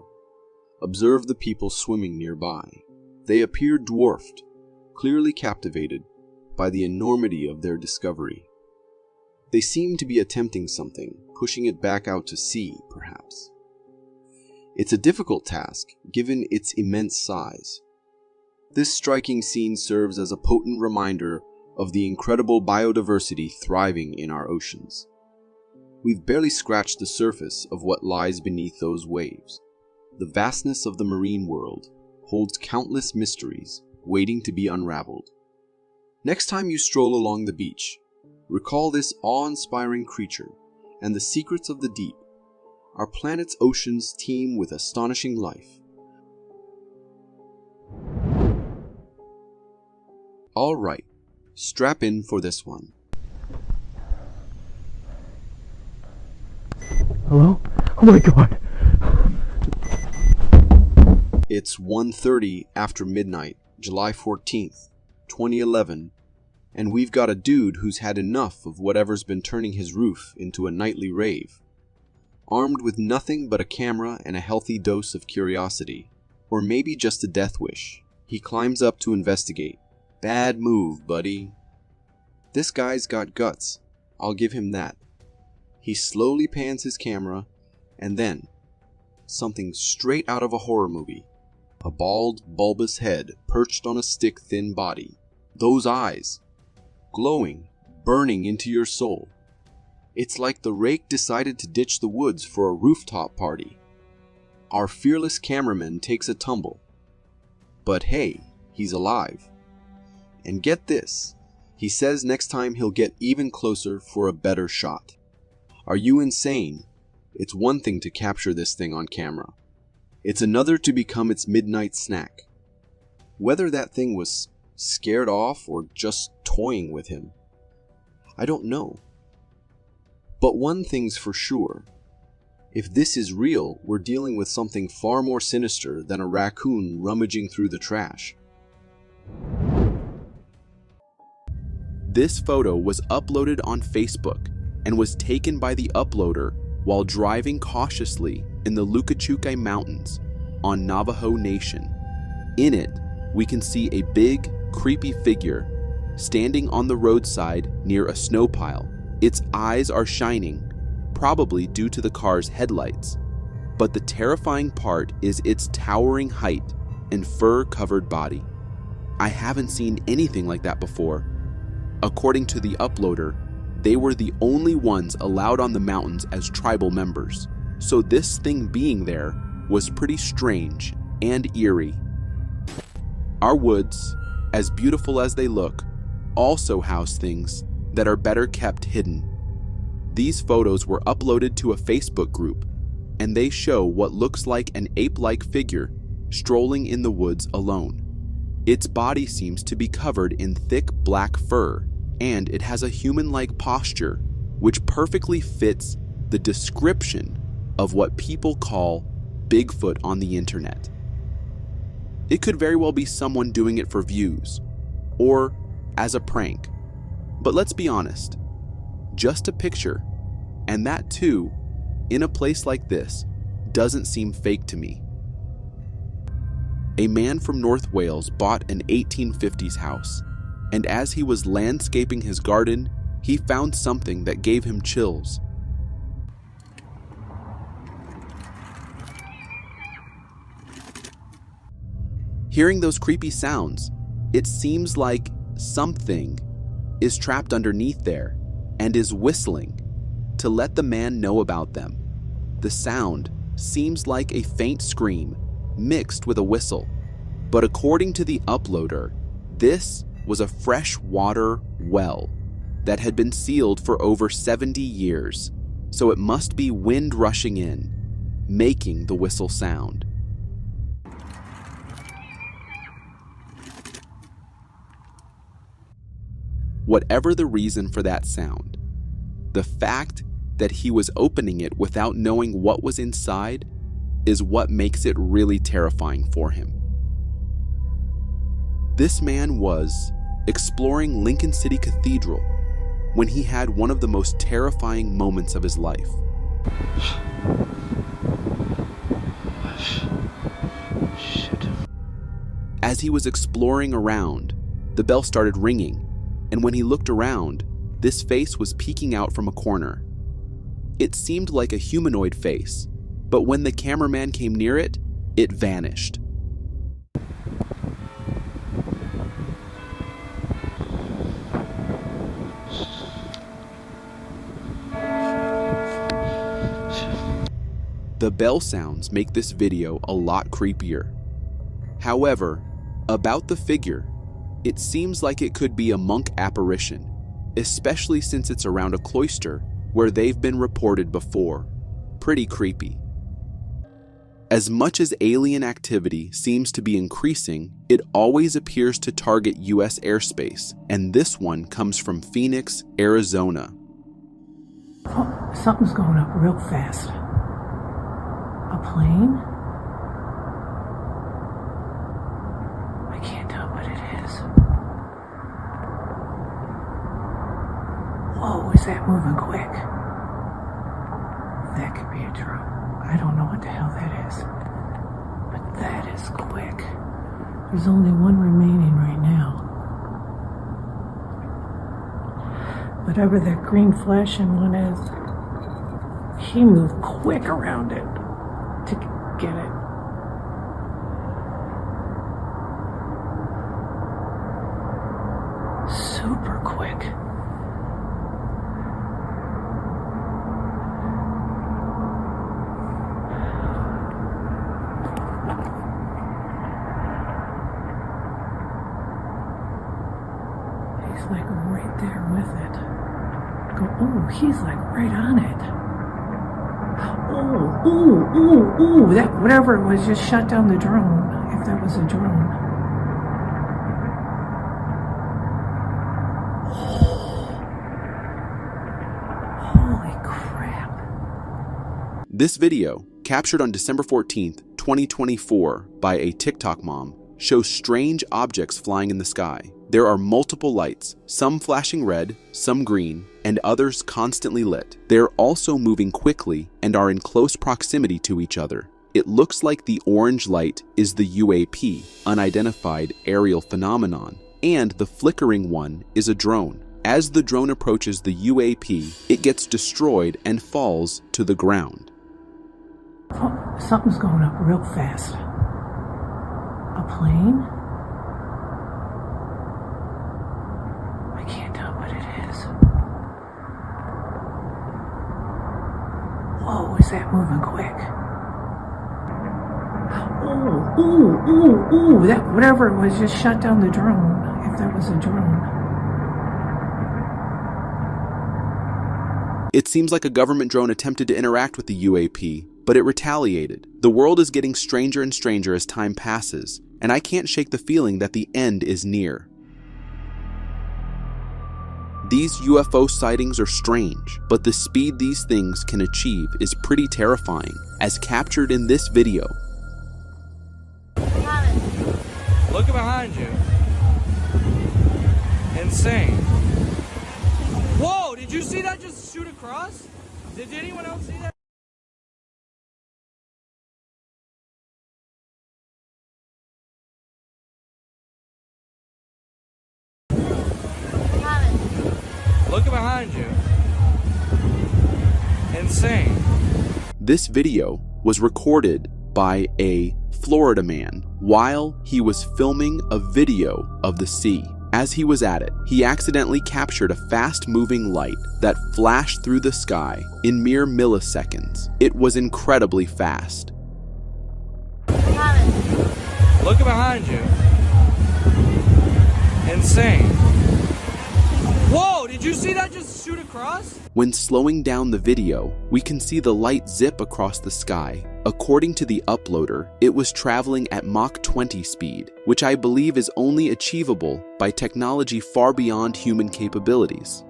observe the people swimming nearby. They appear dwarfed, clearly captivated by the enormity of their discovery. They seem to be attempting something, pushing it back out to sea, perhaps. It's a difficult task, given its immense size. This striking scene serves as a potent reminder of the incredible biodiversity thriving in our oceans. We've barely scratched the surface of what lies beneath those waves. The vastness of the marine world holds countless mysteries waiting to be unraveled. Next time you stroll along the beach, recall this awe-inspiring creature and the secrets of the deep. Our planet's oceans teem with astonishing life. All right, strap in for this one. Hello? Oh my god! It's 1:30 after midnight, July 14th, 2011, and we've got a dude who's had enough of whatever's been turning his roof into a nightly rave. Armed with nothing but a camera and a healthy dose of curiosity, or maybe just a death wish, he climbs up to investigate. Bad move, buddy. This guy's got guts, I'll give him that. He slowly pans his camera, and then, something straight out of a horror movie. A bald, bulbous head perched on a stick-thin body. Those eyes, glowing, burning into your soul. It's like the rake decided to ditch the woods for a rooftop party. Our fearless cameraman takes a tumble. But hey, he's alive. And get this, he says next time he'll get even closer for a better shot. Are you insane? It's one thing to capture this thing on camera. It's another to become its midnight snack. Whether that thing was scared off or just toying with him, I don't know. But one thing's for sure. If this is real, we're dealing with something far more sinister than a raccoon rummaging through the trash. This photo was uploaded on Facebook and was taken by the uploader while driving cautiously in the Lukachukai Mountains on Navajo Nation. In it, we can see a big, creepy figure standing on the roadside near a snow pile. Its eyes are shining, probably due to the car's headlights. But the terrifying part is its towering height and fur-covered body. I haven't seen anything like that before. According to the uploader, they were the only ones allowed on the mountains as tribal members, so this thing being there was pretty strange and eerie. Our woods, as beautiful as they look, also house things that are better kept hidden. These photos were uploaded to a Facebook group, and they show what looks like an ape-like figure strolling in the woods alone. Its body seems to be covered in thick black fur, and it has a human-like posture, which perfectly fits the description of what people call Bigfoot on the internet. It could very well be someone doing it for views, or as a prank. But let's be honest, just a picture, and that too, in a place like this, doesn't seem fake to me. A man from North Wales bought an 1850s house, and as he was landscaping his garden, he found something that gave him chills. Hearing those creepy sounds, it seems like something is trapped underneath there and is whistling to let the man know about them. The sound seems like a faint scream mixed with a whistle, but according to the uploader, this was a freshwater well that had been sealed for over 70 years, so it must be wind rushing in, making the whistle sound. Whatever the reason for that sound, the fact that he was opening it without knowing what was inside is what makes it really terrifying for him. This man was exploring Lincoln City Cathedral when he had one of the most terrifying moments of his life. Shit. As he was exploring around, the bell started ringing, and when he looked around, this face was peeking out from a corner. It seemed like a humanoid face, but when the cameraman came near it, it vanished. The bell sounds make this video a lot creepier. However, about the figure, it seems like it could be a monk apparition, especially since it's around a cloister where they've been reported before. Pretty creepy. As much as alien activity seems to be increasing, it always appears to target US airspace, and this one comes from Phoenix, Arizona. Oh, something's going up real fast. A plane? I can't tell what it is. Whoa, is that moving quick? That could be a drone. I don't know what the hell that is. But that is quick. There's only one remaining right now. Whatever that green flashing one is, he moved quick around it to get it. Super quick. He's like right there with it. Oh, he's like right on it. Oh, that whatever it was just shut down the drone, if that was a drone. Holy crap. This video, captured on December 14th, 2024 by a TikTok mom, shows strange objects flying in the sky. There are multiple lights, some flashing red, some green, and others constantly lit. They're also moving quickly and are in close proximity to each other. It looks like the orange light is the UAP, unidentified aerial phenomenon, and the flickering one is a drone. As the drone approaches the UAP, it gets destroyed and falls to the ground. Oh, something's going up real fast. A plane? I can't tell what it is. Whoa, is that moving quick? Oh, that whatever it was just shut down the drone, if that was a drone. It seems like a government drone attempted to interact with the UAP, but it retaliated. The world is getting stranger and stranger as time passes, and I can't shake the feeling that the end is near. These UFO sightings are strange, but the speed these things can achieve is pretty terrifying, as captured in this video. Look behind you. Insane. Whoa, did you see that just shoot across? Did anyone else see that? Look behind you. Insane. This video was recorded by a Florida man while he was filming a video of the sea. As he was at it, he accidentally captured a fast-moving light that flashed through the sky in mere milliseconds. It was incredibly fast. Look behind you. Insane. Whoa, did you see that just shoot across? When slowing down the video, we can see the light zip across the sky. According to the uploader, it was traveling at Mach 20 speed, which I believe is only achievable by technology far beyond human capabilities.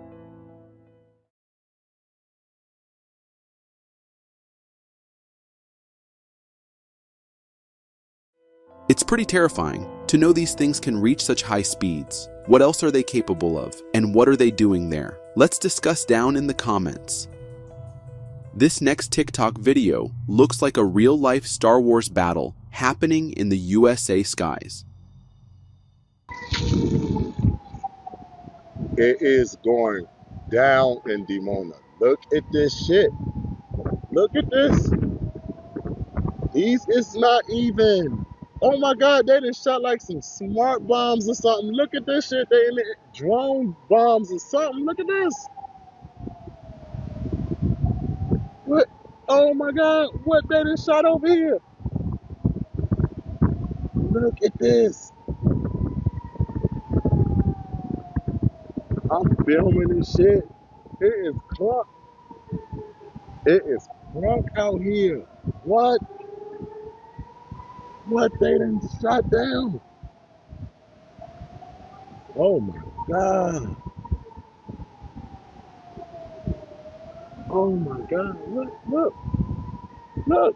It's pretty terrifying to know these things can reach such high speeds. What else are they capable of, and what are they doing there? Let's discuss down in the comments. This next TikTok video looks like a real-life Star Wars battle happening in the USA skies. It is going down in Dimona. Look at this shit. Look at this. These is not even. Oh my God, they done shot like some smart bombs or something. Look at this shit. They drone bombs or something. Look at this. What? Oh my God, what they done shot over here? Look at this. I'm filming this shit. It is crunk. It is crunk out here. What? What they done shot down? Oh my God. Oh my God. Look, look, look.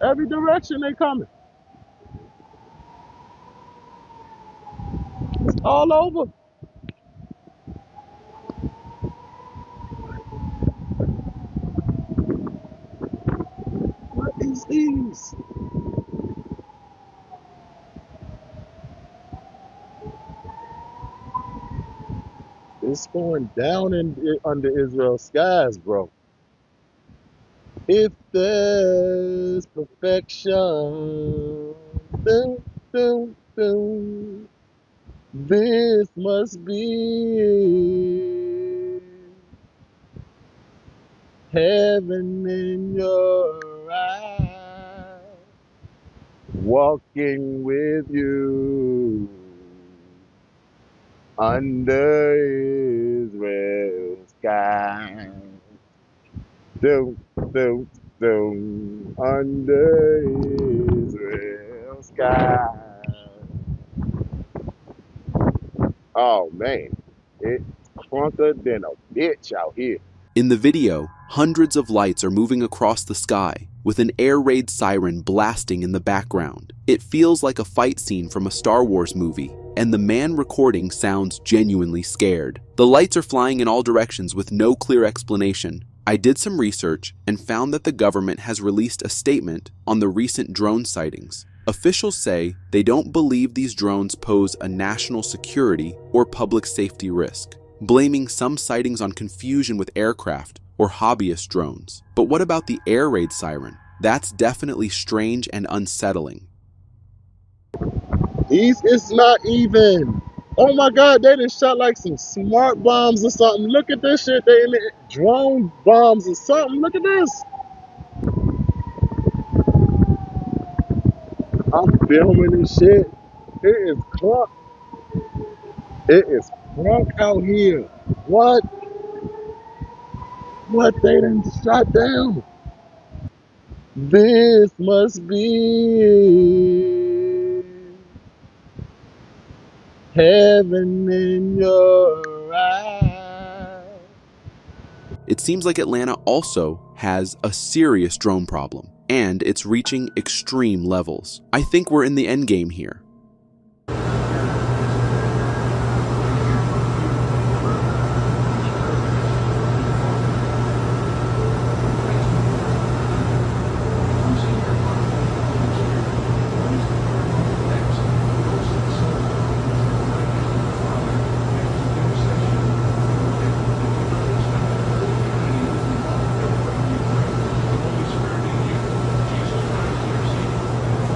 Every direction they coming. It's all over. What is these? It's going down under Israel's skies, bro. If there's perfection, dun, dun, dun, this must be heaven in your eyes, walking with you under Israel's sky. Dun, dun, dun, under Israel's sky. Oh man, it's crunker than a bitch out here. In the video, hundreds of lights are moving across the sky, with an air raid siren blasting in the background. It feels like a fight scene from a Star Wars movie, and the man recording sounds genuinely scared. The lights are flying in all directions with no clear explanation. I did some research and found that the government has released a statement on the recent drone sightings. Officials say they don't believe these drones pose a national security or public safety risk, blaming some sightings on confusion with aircraft or hobbyist drones. But what about the air raid siren? That's definitely strange and unsettling. These is not even. Oh my God, they done shot like some smart bombs or something. Look at this shit. They in the drone bombs or something. Look at this. I'm filming this shit. It is crunk. It is crunk out here. What? What they done shot down? This must be heaven in your eyes. It seems like Atlanta also has a serious drone problem, and it's reaching extreme levels. I think we're in the endgame here.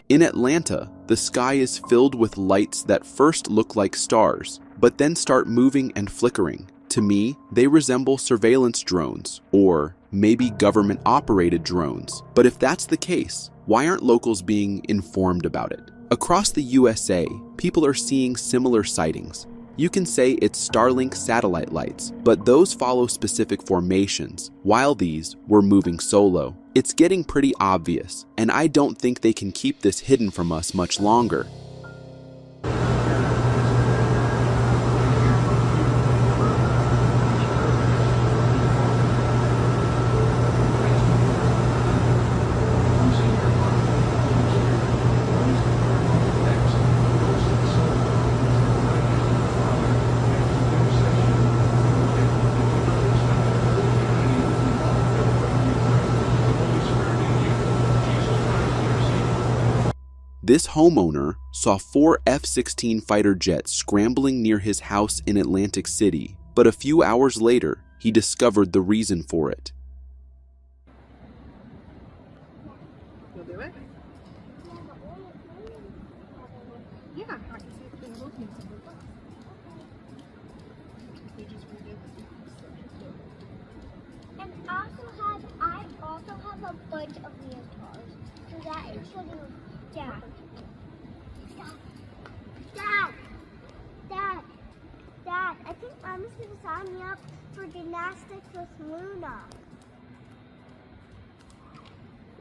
In Atlanta, the sky is filled with lights that first look like stars, but then start moving and flickering. To me, they resemble surveillance drones, or maybe government-operated drones. But if that's the case, why aren't locals being informed about it? Across the USA, people are seeing similar sightings. You can say it's Starlink satellite lights, but those follow specific formations, while these were moving solo. It's getting pretty obvious, and I don't think they can keep this hidden from us much longer. This homeowner saw 4 F-16 fighter jets scrambling near his house in Atlantic City, but a few hours later, he discovered the reason for it. You'll do it? Yeah, I can see if they're working somewhere else. They just redid the And also has bunch of leotards. So that is what it was. Dad. Dad, I think Mama's gonna sign me up for gymnastics with Luna.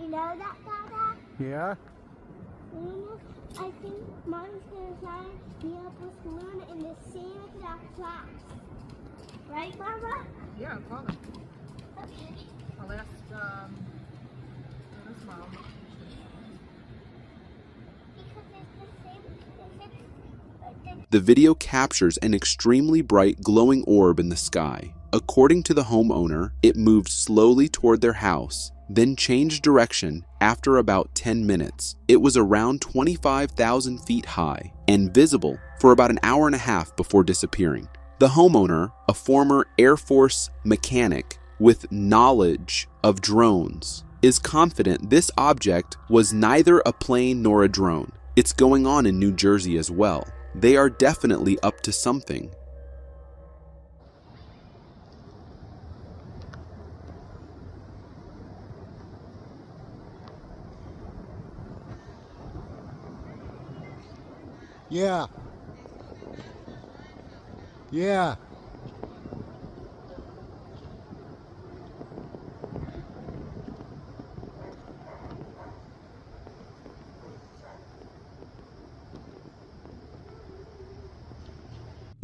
You know that, Dada? Yeah? Luna, I think Mom's gonna sign me up with Luna in the same exact class. Right, Mama? Yeah, probably. Okay. I'll ask, Luna's mom. Because it's the same, The video captures an extremely bright glowing orb in the sky. According to the homeowner, it moved slowly toward their house, then changed direction after about 10 minutes. It was around 25,000 feet high and visible for about an hour and a half before disappearing. The homeowner, a former Air Force mechanic with knowledge of drones, is confident this object was neither a plane nor a drone. It's going on in New Jersey as well. They are definitely up to something. Yeah. Yeah.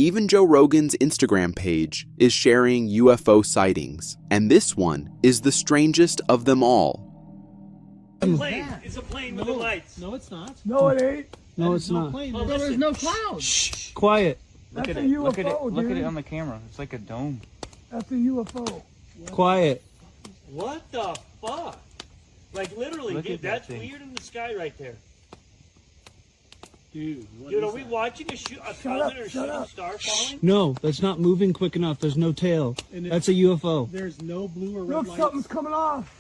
Even Joe Rogan's Instagram page is sharing UFO sightings, and this one is the strangest of them all. It's a plane with the lights. No, it's not. No, it ain't. No, it's not. Oh, there's no clouds. Shh. Quiet. That's a UFO, Look at dude. it on the camera. It's like a dome. That's a UFO. Quiet. What the fuck? Like literally, Look dude, at that that's thing. weird in the sky right there. Dude, what Dude, is are we that? watching a comet or shooting star falling? No, that's not moving quick enough. There's no tail. That's a UFO. There's no blue or red Look, lights. something's coming off.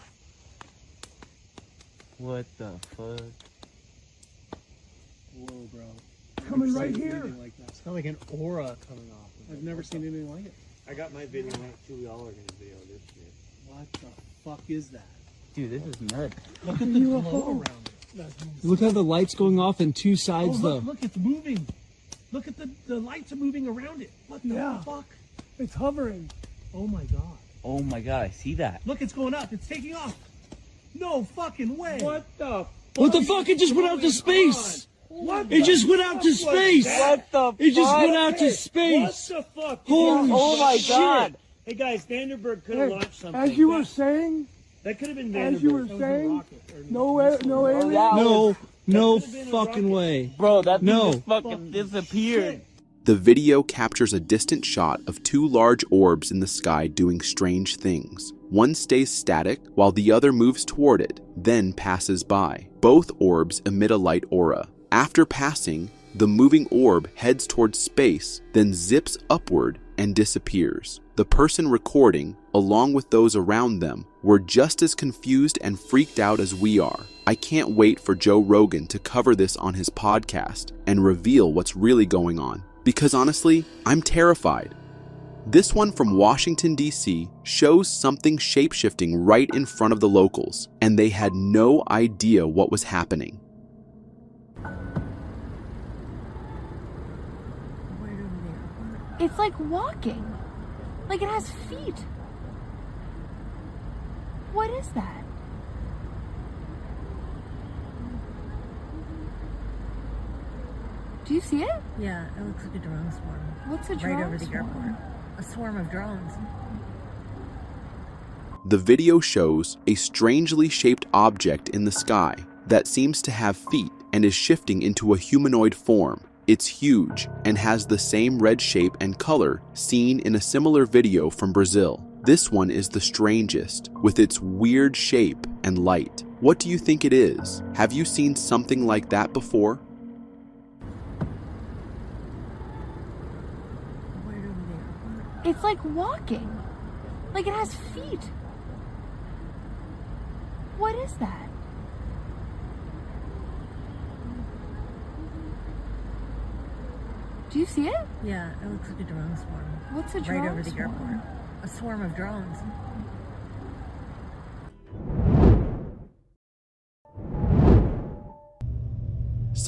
What the fuck? Whoa, bro. Coming I've right never seen here. anything like that. It's kind of like an aura coming off. I've never seen anything like it. I got my video on it too. We all are gonna video this shit. What the fuck is that? Dude, this is nuts. Look at the glow around it. Look how the light's going off in two sides, though. Look, it's moving. Look at the lights are moving around it. What the fuck? It's hovering. Oh my god. Oh my god, I see that. Look, it's going up. It's taking off. No fucking way. What the? What the fuck? It just went out to space. What? It just went out to space. What the? It just fuck? went out to space. What the fuck? Holy oh my shit. god! Hey guys, Vandenberg could have launched something. As you were saying, that could have been as you were Vandenberg. saying, no alien. No fucking way. Bro, that thing No. just fucking disappeared. The video captures a distant shot of two large orbs in the sky doing strange things. One stays static while the other moves toward it, then passes by. Both orbs emit a light aura. After passing, the moving orb heads towards space, then zips upward and disappears. The person recording, along with those around them, were just as confused and freaked out as we are. I can't wait for Joe Rogan to cover this on his podcast and reveal what's really going on. Because honestly, I'm terrified. This one from Washington, D.C. shows something shape-shifting right in front of the locals, and they had no idea what was happening. It's like walking. Like it has feet. What is that? Do you see it? Yeah, it looks like a drone swarm. What's a Right drone over the swarm? airport. A swarm of drones. The video shows a strangely shaped object in the sky that seems to have feet and is shifting into a humanoid form. It's huge and has the same red shape and color seen in a similar video from Brazil. This one is the strangest, with its weird shape and light. What do you think it is? Have you seen something like that before? It's like walking. Like it has feet. What is that? Do you see it? Yeah, it looks like a drone swarm. What's a drone Right over the swarm? airport. A swarm of drones.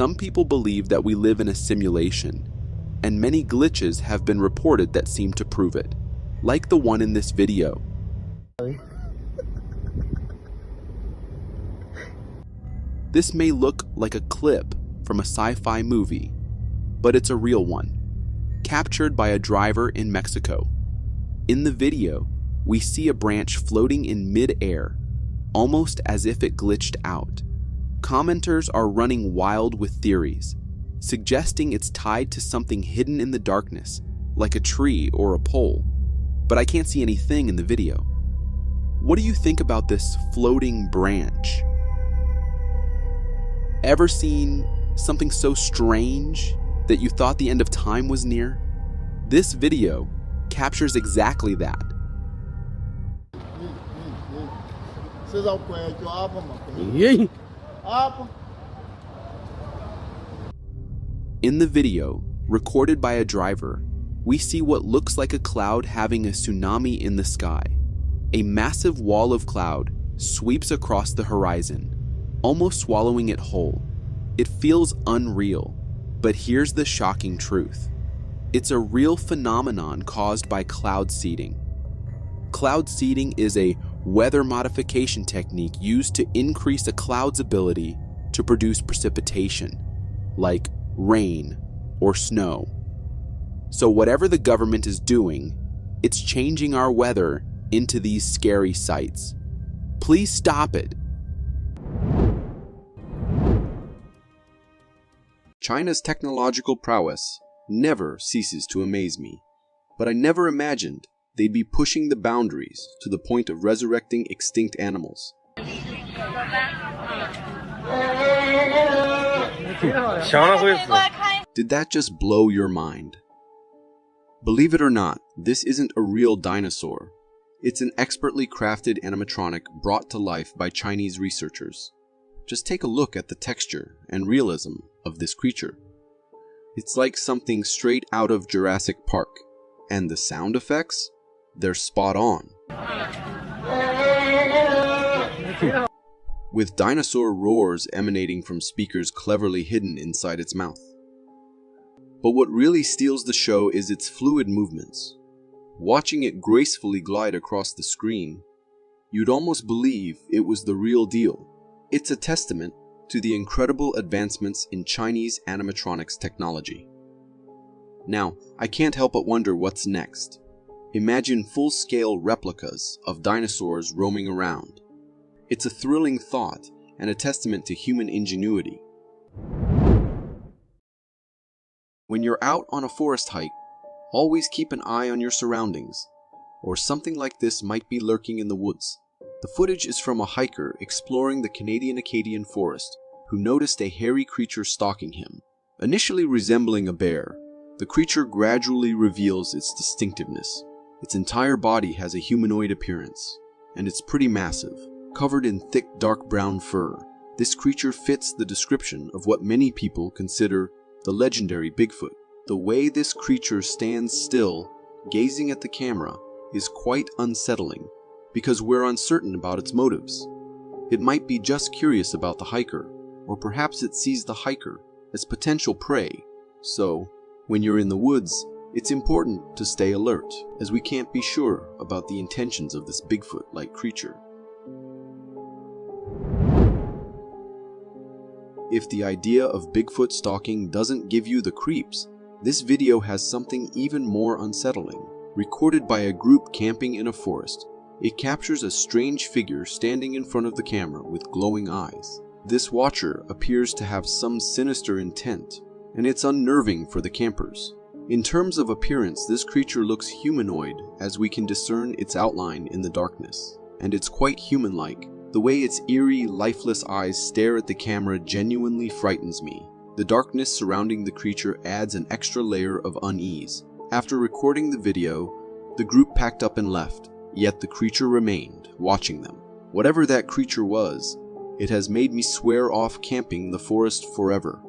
Some people believe that we live in a simulation, and many glitches have been reported that seem to prove it, like the one in this video. This may look like a clip from a sci-fi movie, but it's a real one, captured by a driver in Mexico. In the video, we see a branch floating in mid-air, almost as if it glitched out. Commenters are running wild with theories, suggesting it's tied to something hidden in the darkness, like a tree or a pole, but I can't see anything in the video. What do you think about this floating branch? Ever seen something so strange that you thought the end of time was near? This video captures exactly that. In the video, recorded by a driver, we see what looks like a cloud having a tsunami in the sky. A massive wall of cloud sweeps across the horizon, almost swallowing it whole. It feels unreal, but here's the shocking truth. It's a real phenomenon caused by cloud seeding. Cloud seeding is a weather modification technique used to increase a cloud's ability to produce precipitation, like rain or snow. So whatever the government is doing, it's changing our weather into these scary sights. Please stop it. China's technological prowess never ceases to amaze me, but I never imagined they'd be pushing the boundaries to the point of resurrecting extinct animals. Did that just blow your mind? Believe it or not, this isn't a real dinosaur. It's an expertly crafted animatronic brought to life by Chinese researchers. Just take a look at the texture and realism of this creature. It's like something straight out of Jurassic Park. And the sound effects? They're spot on. With dinosaur roars emanating from speakers cleverly hidden inside its mouth. But what really steals the show is its fluid movements. Watching it gracefully glide across the screen, you'd almost believe it was the real deal. It's a testament to the incredible advancements in Chinese animatronics technology. Now, I can't help but wonder what's next. Imagine full-scale replicas of dinosaurs roaming around. It's a thrilling thought and a testament to human ingenuity. When you're out on a forest hike, always keep an eye on your surroundings, or something like this might be lurking in the woods. The footage is from a hiker exploring the Canadian Acadian forest who noticed a hairy creature stalking him. Initially resembling a bear, the creature gradually reveals its distinctiveness. Its entire body has a humanoid appearance, and it's pretty massive, covered in thick dark brown fur. This creature fits the description of what many people consider the legendary Bigfoot. The way this creature stands still, gazing at the camera, is quite unsettling, because we're uncertain about its motives. It might be just curious about the hiker, or perhaps it sees the hiker as potential prey. So, when you're in the woods, it's important to stay alert, as we can't be sure about the intentions of this Bigfoot-like creature. If the idea of Bigfoot stalking doesn't give you the creeps, this video has something even more unsettling. Recorded by a group camping in a forest, it captures a strange figure standing in front of the camera with glowing eyes. This watcher appears to have some sinister intent, and it's unnerving for the campers. In terms of appearance, this creature looks humanoid as we can discern its outline in the darkness, and it's quite human-like. The way its eerie, lifeless eyes stare at the camera genuinely frightens me. The darkness surrounding the creature adds an extra layer of unease. After recording the video, the group packed up and left, yet the creature remained, watching them. Whatever that creature was, it has made me swear off camping the forest forever.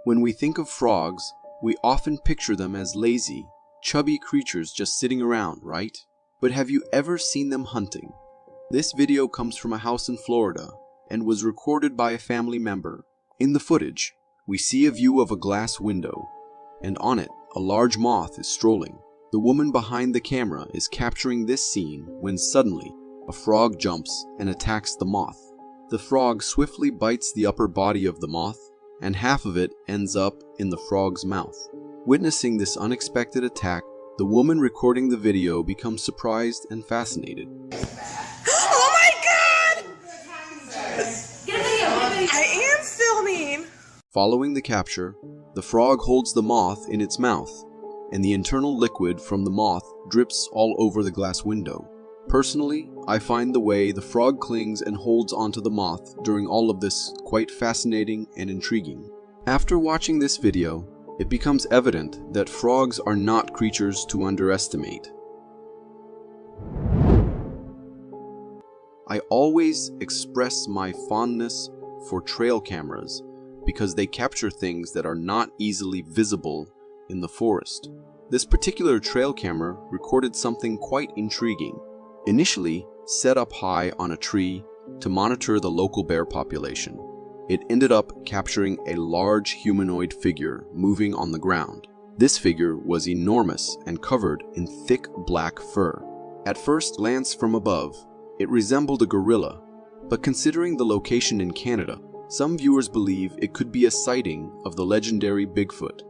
When we think of frogs, we often picture them as lazy, chubby creatures just sitting around, right? But have you ever seen them hunting? This video comes from a house in Florida and was recorded by a family member. In the footage, we see a view of a glass window, and on it, a large moth is strolling. The woman behind the camera is capturing this scene when suddenly, a frog jumps and attacks the moth. The frog swiftly bites the upper body of the moth, and half of it ends up in the frog's mouth. Witnessing this unexpected attack, the woman recording the video becomes surprised and fascinated. Oh my god! I am filming! Following the capture, the frog holds the moth in its mouth, and the internal liquid from the moth drips all over the glass window. Personally, I find the way the frog clings and holds onto the moth during all of this quite fascinating and intriguing. After watching this video, it becomes evident that frogs are not creatures to underestimate. I always express my fondness for trail cameras because they capture things that are not easily visible in the forest. This particular trail camera recorded something quite intriguing. Initially set up high on a tree to monitor the local bear population, it ended up capturing a large humanoid figure moving on the ground. This figure was enormous and covered in thick black fur. At first glance from above, it resembled a gorilla, but considering the location in Canada, some viewers believe it could be a sighting of the legendary Bigfoot.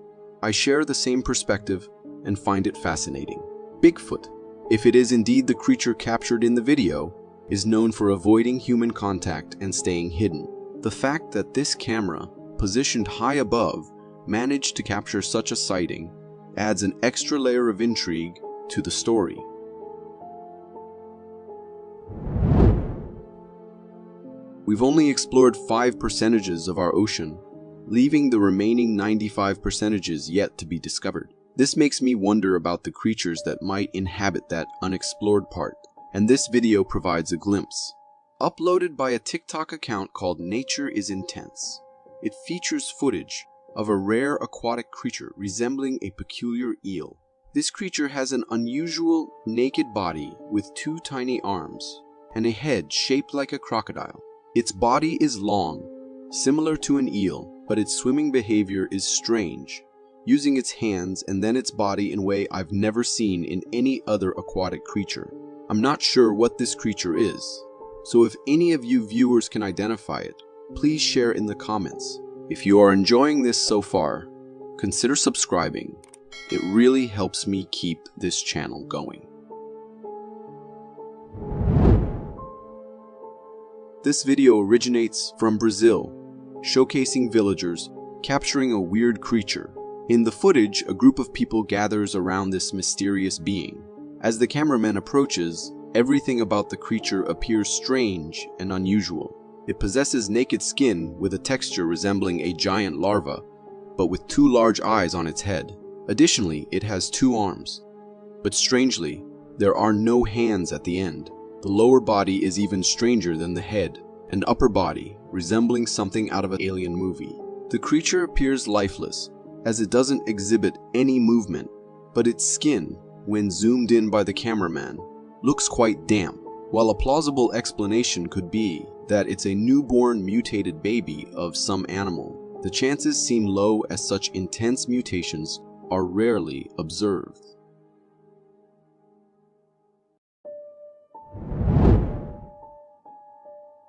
I share the same perspective and find it fascinating. Bigfoot, if it is indeed the creature captured in the video, is known for avoiding human contact and staying hidden. The fact that this camera, positioned high above, managed to capture such a sighting adds an extra layer of intrigue to the story. We've only explored 5% of our ocean, leaving the remaining 95% yet to be discovered. This makes me wonder about the creatures that might inhabit that unexplored part, and this video provides a glimpse. Uploaded by a TikTok account called Nature is Intense, it features footage of a rare aquatic creature resembling a peculiar eel. This creature has an unusual naked body with 2 tiny arms and a head shaped like a crocodile. Its body is long, similar to an eel, but its swimming behavior is strange, using its hands and then its body in a way I've never seen in any other aquatic creature. I'm not sure what this creature is, so if any of you viewers can identify it, please share in the comments. If you are enjoying this so far, consider subscribing. It really helps me keep this channel going. This video originates from Brazil, showcasing villagers capturing a weird creature. In the footage, a group of people gathers around this mysterious being. As the cameraman approaches, everything about the creature appears strange and unusual. It possesses naked skin with a texture resembling a giant larva, but with 2 large eyes on its head. Additionally, it has 2 arms. But strangely, there are no hands at the end. The lower body is even stranger than the head, and upper body, resembling something out of an alien movie. The creature appears lifeless, as it doesn't exhibit any movement, but its skin, when zoomed in by the cameraman, looks quite damp. While a plausible explanation could be that it's a newborn mutated baby of some animal, the chances seem low as such intense mutations are rarely observed.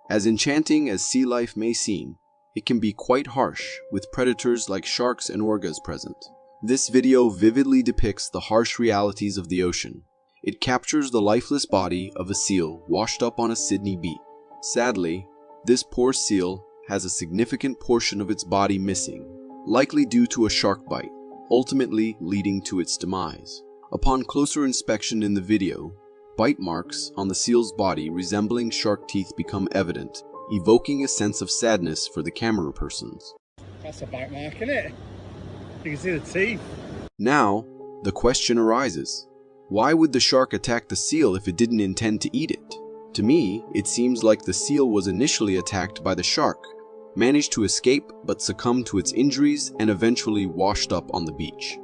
As enchanting as sea life may seem, it can be quite harsh with predators like sharks and orcas present. This video vividly depicts the harsh realities of the ocean. It captures the lifeless body of a seal washed up on a Sydney beach. Sadly, this poor seal has a significant portion of its body missing, likely due to a shark bite, ultimately leading to its demise. Upon closer inspection in the video, bite marks on the seal's body resembling shark teeth become evident, evoking a sense of sadness for the camera persons. That's a bite mark, isn't it? You can see the teeth. Now, the question arises, why would the shark attack the seal if it didn't intend to eat it? To me, it seems like the seal was initially attacked by the shark, managed to escape but succumbed to its injuries and eventually washed up on the beach.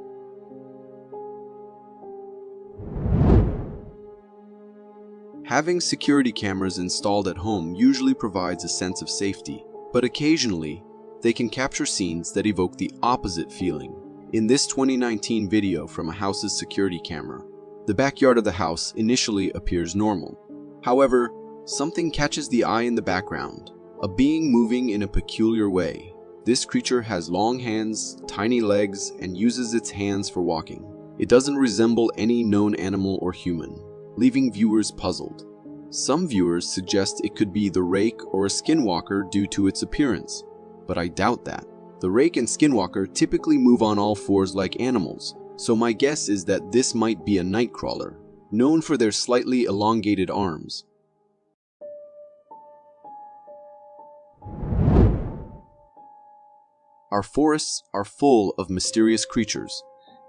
Having security cameras installed at home usually provides a sense of safety, but occasionally, they can capture scenes that evoke the opposite feeling. In this 2019 video from a house's security camera, the backyard of the house initially appears normal. However, something catches the eye in the background, a being moving in a peculiar way. This creature has long hands, tiny legs, and uses its hands for walking. It doesn't resemble any known animal or human, leaving viewers puzzled. Some viewers suggest it could be the rake or a skinwalker due to its appearance, but I doubt that. The rake and skinwalker typically move on all fours like animals, so my guess is that this might be a nightcrawler, known for their slightly elongated arms. Our forests are full of mysterious creatures,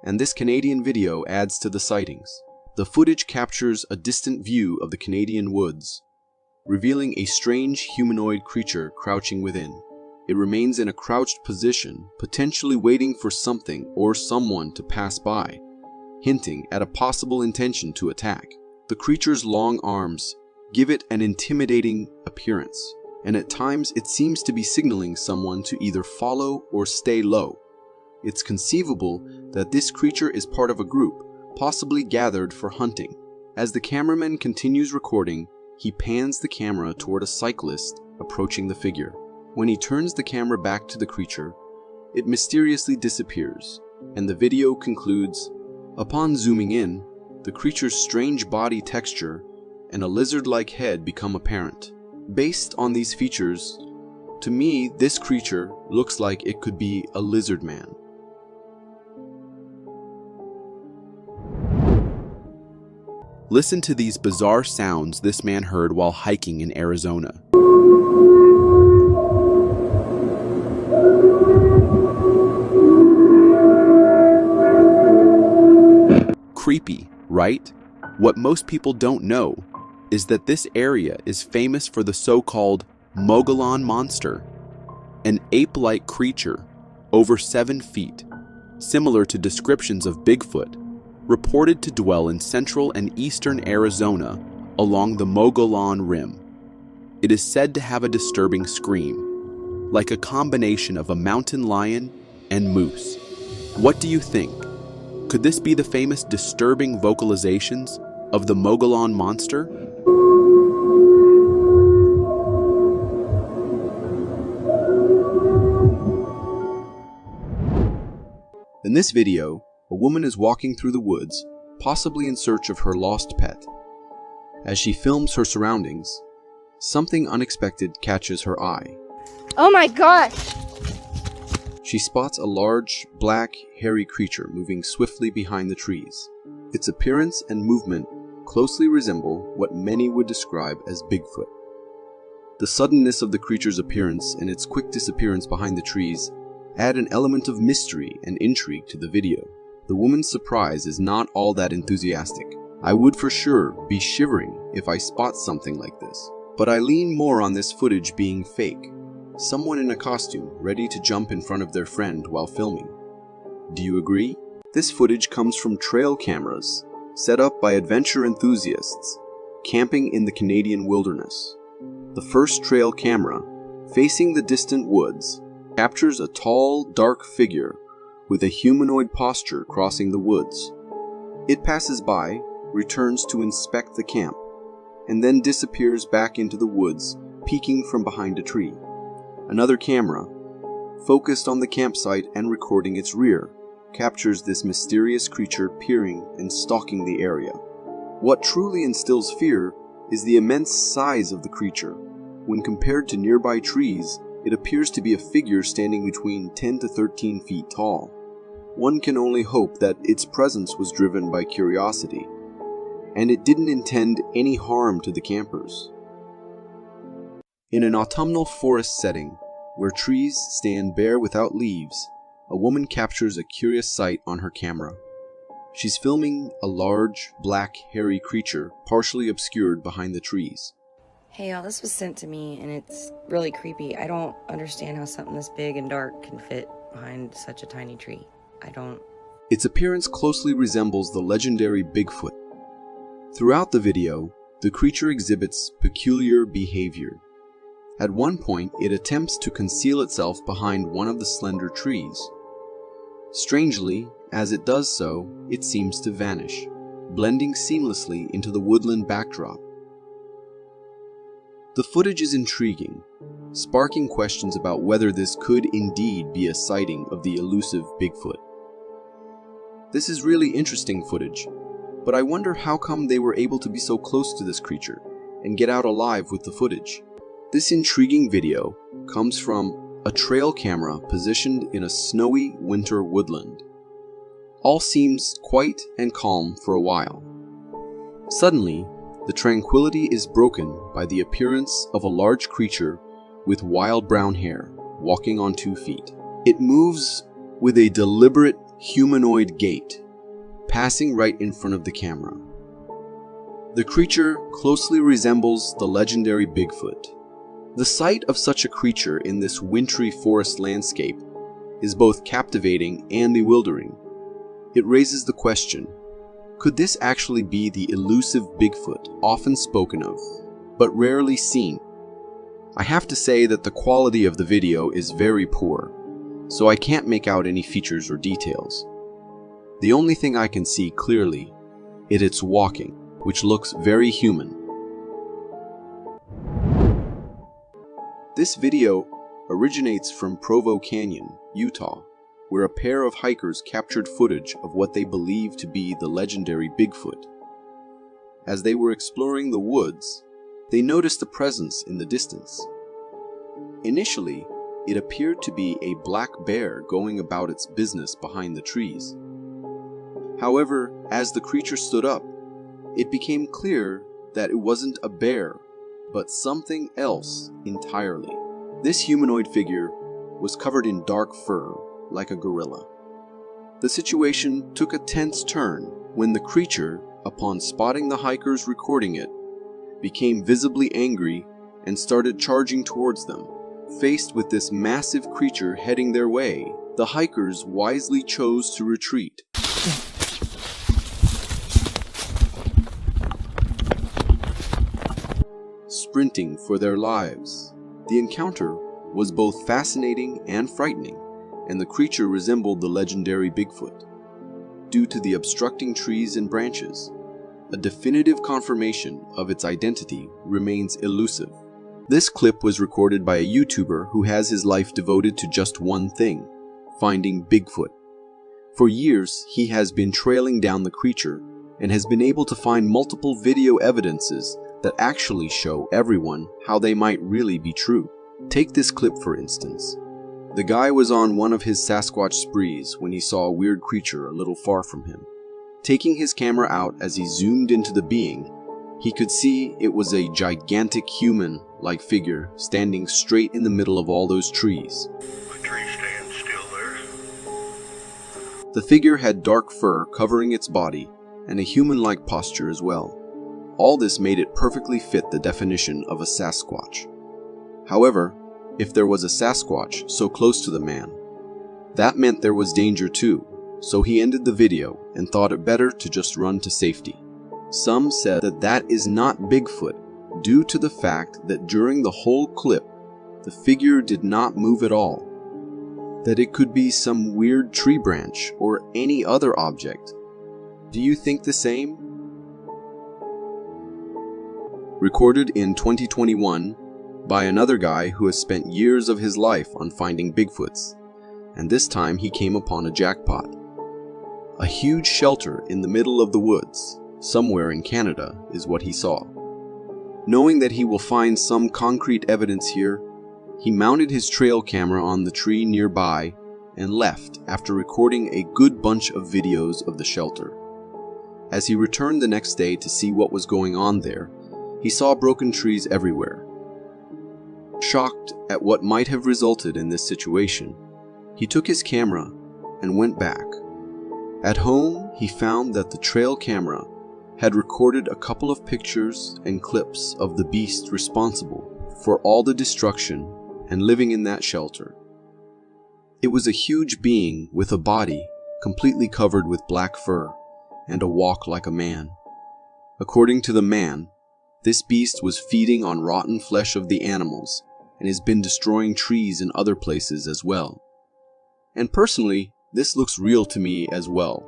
and this Canadian video adds to the sightings. The footage captures a distant view of the Canadian woods, revealing a strange humanoid creature crouching within. It remains in a crouched position, potentially waiting for something or someone to pass by, hinting at a possible intention to attack. The creature's long arms give it an intimidating appearance, and at times it seems to be signaling someone to either follow or stay low. It's conceivable that this creature is part of a group, possibly gathered for hunting. As the cameraman continues recording, he pans the camera toward a cyclist approaching the figure. When he turns the camera back to the creature, it mysteriously disappears, and the video concludes. Upon zooming in, the creature's strange body texture and a lizard-like head become apparent. Based on these features, to me, this creature looks like it could be a lizard man. Listen to these bizarre sounds this man heard while hiking in Arizona. Creepy, right? What most people don't know is that this area is famous for the so-called Mogollon monster, an ape-like creature over 7 feet, similar to descriptions of Bigfoot, reported to dwell in central and eastern Arizona along the Mogollon Rim. It is said to have a disturbing scream, like a combination of a mountain lion and moose. What do you think? Could this be the famous disturbing vocalizations of the Mogollon monster? In this video, a woman is walking through the woods, possibly in search of her lost pet. As she films her surroundings, something unexpected catches her eye. Oh my gosh! She spots a large, black, hairy creature moving swiftly behind the trees. Its appearance and movement closely resemble what many would describe as Bigfoot. The suddenness of the creature's appearance and its quick disappearance behind the trees add an element of mystery and intrigue to the video. The woman's surprise is not all that enthusiastic. I would for sure be shivering if I spot something like this, but I lean more on this footage being fake. Someone in a costume ready to jump in front of their friend while filming. Do you agree? This footage comes from trail cameras set up by adventure enthusiasts camping in the Canadian wilderness. The first trail camera, facing the distant woods, captures a tall, dark figure with a humanoid posture crossing the woods. It passes by, returns to inspect the camp, and then disappears back into the woods, peeking from behind a tree. Another camera, focused on the campsite and recording its rear, captures this mysterious creature peering and stalking the area. What truly instills fear is the immense size of the creature. When compared to nearby trees, it appears to be a figure standing between 10 to 13 feet tall. One can only hope that its presence was driven by curiosity, and it didn't intend any harm to the campers. In an autumnal forest setting, where trees stand bare without leaves, a woman captures a curious sight on her camera. She's filming a large, black, hairy creature partially obscured behind the trees. Hey y'all, this was sent to me and it's really creepy. I don't understand how something this big and dark can fit behind such a tiny tree. Its appearance closely resembles the legendary Bigfoot. Throughout the video, The creature exhibits peculiar behavior. At one point, it attempts to conceal itself behind one of the slender trees. Strangely, as it does so, it seems to vanish, blending seamlessly into the woodland backdrop. The footage is intriguing, sparking questions about whether this could indeed be a sighting of the elusive Bigfoot. This is really interesting footage, but I wonder how come they were able to be so close to this creature and get out alive with the footage. This intriguing video comes from a trail camera positioned in a snowy winter woodland. All seems quiet and calm for a while. Suddenly, the tranquility is broken by the appearance of a large creature with wild brown hair, walking on 2 feet. It moves with a deliberate humanoid gait, passing right in front of the camera. The creature closely resembles the legendary Bigfoot. The sight of such a creature in this wintry forest landscape is both captivating and bewildering. It raises the question, could this actually be the elusive Bigfoot often spoken of, but rarely seen? I have to say that the quality of the video is very poor, so I can't make out any features or details. The only thing I can see clearly is its walking, which looks very human. This video originates from Provo Canyon, Utah, where a pair of hikers captured footage of what they believe to be the legendary Bigfoot. As they were exploring the woods, they noticed a presence in the distance. Initially, it appeared to be a black bear going about its business behind the trees. However, as the creature stood up, it became clear that it wasn't a bear, but something else entirely. This humanoid figure was covered in dark fur, like a gorilla. The situation took a tense turn when the creature, upon spotting the hikers recording it, became visibly angry and started charging towards them. Faced with this massive creature heading their way, the hikers wisely chose to retreat. Sprinting for their lives. The encounter was both fascinating and frightening, and the creature resembled the legendary Bigfoot. Due to the obstructing trees and branches, a definitive confirmation of its identity remains elusive. This clip was recorded by a YouTuber who has his life devoted to just one thing, finding Bigfoot. For years, he has been trailing down the creature and has been able to find multiple video evidences that actually show everyone how they might really be true. Take this clip for instance. The guy was on one of his Sasquatch sprees when he saw a weird creature a little far from him. Taking his camera out as he zoomed into the being, he could see it was a gigantic human-like figure standing straight in the middle of all those trees. The tree stands still there. The figure had dark fur covering its body and a human-like posture as well. All this made it perfectly fit the definition of a Sasquatch. However, if there was a Sasquatch so close to the man, that meant there was danger too, so he ended the video and thought it better to just run to safety. Some said that that is not Bigfoot due to the fact that during the whole clip, the figure did not move at all, that it could be some weird tree branch or any other object. Do you think the same? Recorded in 2021 by another guy who has spent years of his life on finding Bigfoots, and this time he came upon a jackpot. A huge shelter in the middle of the woods, somewhere in Canada, is what he saw. Knowing that he will find some concrete evidence here, he mounted his trail camera on the tree nearby and left after recording a good bunch of videos of the shelter. As he returned the next day to see what was going on there, he saw broken trees everywhere. Shocked at what might have resulted in this situation, he took his camera and went back. At home, he found that the trail camera had recorded a couple of pictures and clips of the beast responsible for all the destruction and living in that shelter. It was a huge being with a body completely covered with black fur and a walk like a man. According to the man, This beast was feeding on rotten flesh of the animals and has been destroying trees in other places as well. And personally, this looks real to me as well.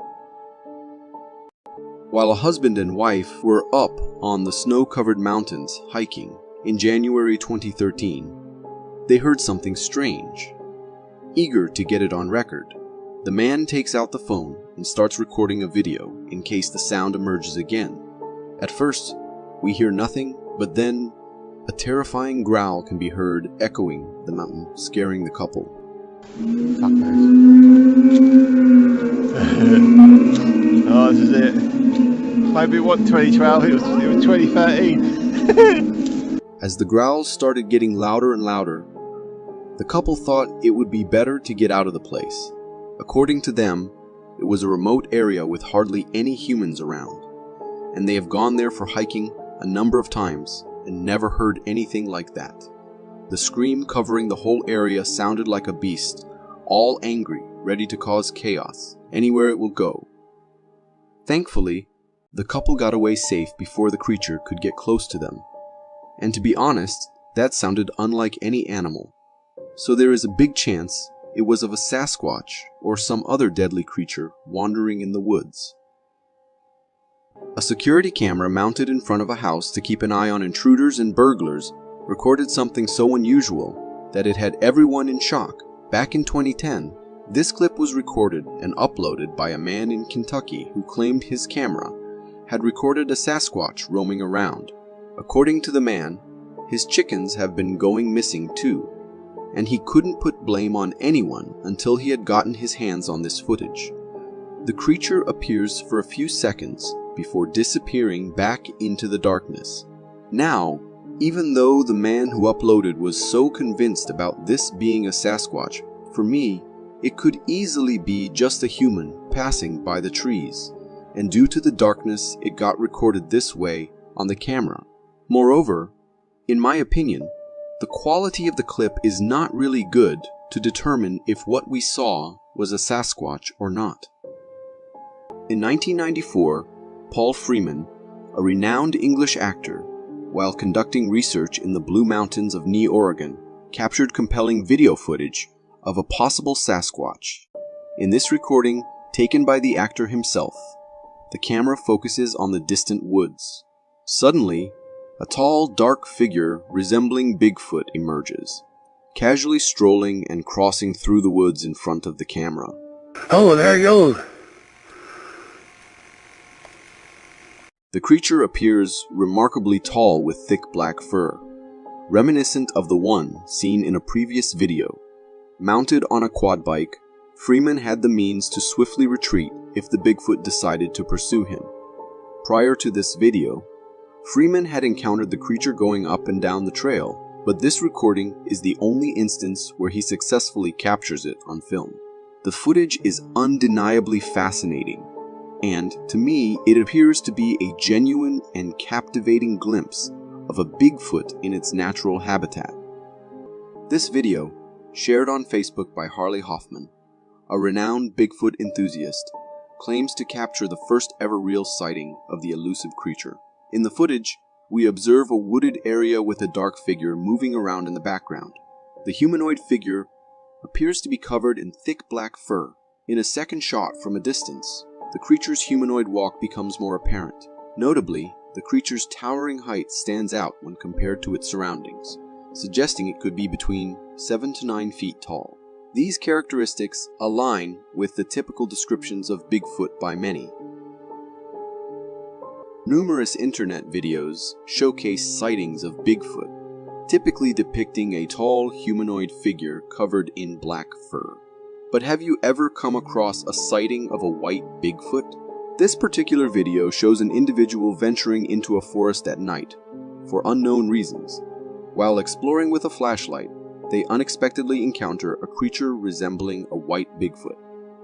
While a husband and wife were up on the snow-covered mountains hiking in January 2013, they heard something strange. Eager to get it on record, the man takes out the phone and starts recording a video in case the sound emerges again. At first, we hear nothing, but then a terrifying growl can be heard echoing the mountain, scaring the couple. Oh, this is it. Maybe it wasn't 2012, it was 2013. As the growls started getting louder and louder, the couple thought it would be better to get out of the place. According to them, it was a remote area with hardly any humans around, and they have gone there for hiking a number of times and never heard anything like that. The scream covering the whole area sounded like a beast, all angry, ready to cause chaos anywhere it will go. Thankfully, the couple got away safe before the creature could get close to them. And to be honest, that sounded unlike any animal. So there is a big chance it was of a Sasquatch or some other deadly creature wandering in the woods. A security camera mounted in front of a house to keep an eye on intruders and burglars recorded something so unusual that it had everyone in shock. Back in 2010, this clip was recorded and uploaded by a man in Kentucky who claimed his camera had recorded a Sasquatch roaming around. According to the man, his chickens have been going missing too, and he couldn't put blame on anyone until he had gotten his hands on this footage. The creature appears for a few seconds before disappearing back into the darkness. Now, even though the man who uploaded was so convinced about this being a Sasquatch, for me, it could easily be just a human passing by the trees, and due to the darkness, it got recorded this way on the camera. Moreover, in my opinion, the quality of the clip is not really good to determine if what we saw was a Sasquatch or not. In 1994, Paul Freeman, a renowned English actor, while conducting research in the Blue Mountains of Nye, Oregon, captured compelling video footage of a possible Sasquatch. In this recording, taken by the actor himself, the camera focuses on the distant woods. Suddenly, a tall, dark figure resembling Bigfoot emerges, casually strolling and crossing through the woods in front of the camera. Oh, there he goes. The creature appears remarkably tall with thick black fur, reminiscent of the one seen in a previous video. Mounted on a quad bike, Freeman had the means to swiftly retreat if the Bigfoot decided to pursue him. Prior to this video, Freeman had encountered the creature going up and down the trail, but this recording is the only instance where he successfully captures it on film. The footage is undeniably fascinating, and to me, it appears to be a genuine and captivating glimpse of a Bigfoot in its natural habitat. This video, shared on Facebook by Harley Hoffman, a renowned Bigfoot enthusiast, claims to capture the first ever real sighting of the elusive creature. In the footage, we observe a wooded area with a dark figure moving around in the background. The humanoid figure appears to be covered in thick black fur. In a second shot from a distance, the creature's humanoid walk becomes more apparent. Notably, the creature's towering height stands out when compared to its surroundings, suggesting it could be between 7 to 9 feet tall. These characteristics align with the typical descriptions of Bigfoot by many. Numerous internet videos showcase sightings of Bigfoot, typically depicting a tall humanoid figure covered in black fur. But have you ever come across a sighting of a white Bigfoot? This particular video shows an individual venturing into a forest at night, for unknown reasons. While exploring with a flashlight, they unexpectedly encounter a creature resembling a white Bigfoot.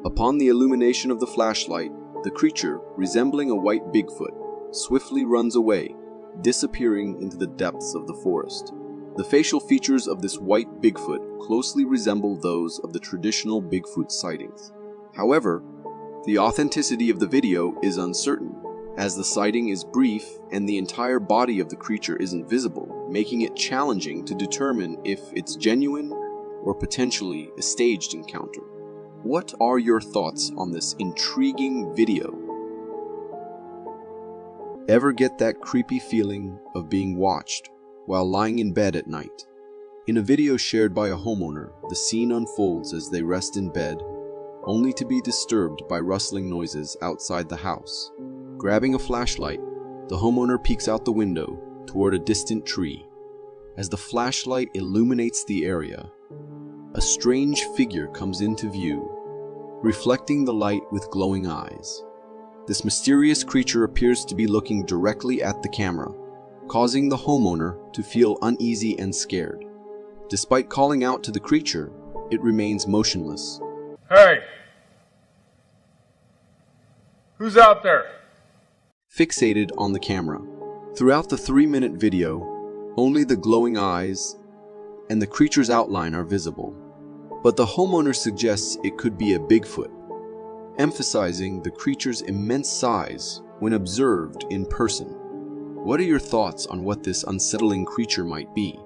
Upon the illumination of the flashlight, the creature, resembling a white Bigfoot, swiftly runs away, disappearing into the depths of the forest. The facial features of this white Bigfoot closely resemble those of the traditional Bigfoot sightings. However, the authenticity of the video is uncertain, as the sighting is brief and the entire body of the creature isn't visible, making it challenging to determine if it's genuine or potentially a staged encounter. What are your thoughts on this intriguing video? Ever get that creepy feeling of being watched while lying in bed at night? In a video shared by a homeowner, the scene unfolds as they rest in bed, only to be disturbed by rustling noises outside the house. Grabbing a flashlight, the homeowner peeks out the window toward a distant tree. As the flashlight illuminates the area, a strange figure comes into view, reflecting the light with glowing eyes. This mysterious creature appears to be looking directly at the camera, causing the homeowner to feel uneasy and scared. Despite calling out to the creature, it remains motionless. Hey! Who's out there? Fixated on the camera. Throughout the 3-minute video, only the glowing eyes and the creature's outline are visible. But the homeowner suggests it could be a Bigfoot, emphasizing the creature's immense size when observed in person. What are your thoughts on what this unsettling creature might be?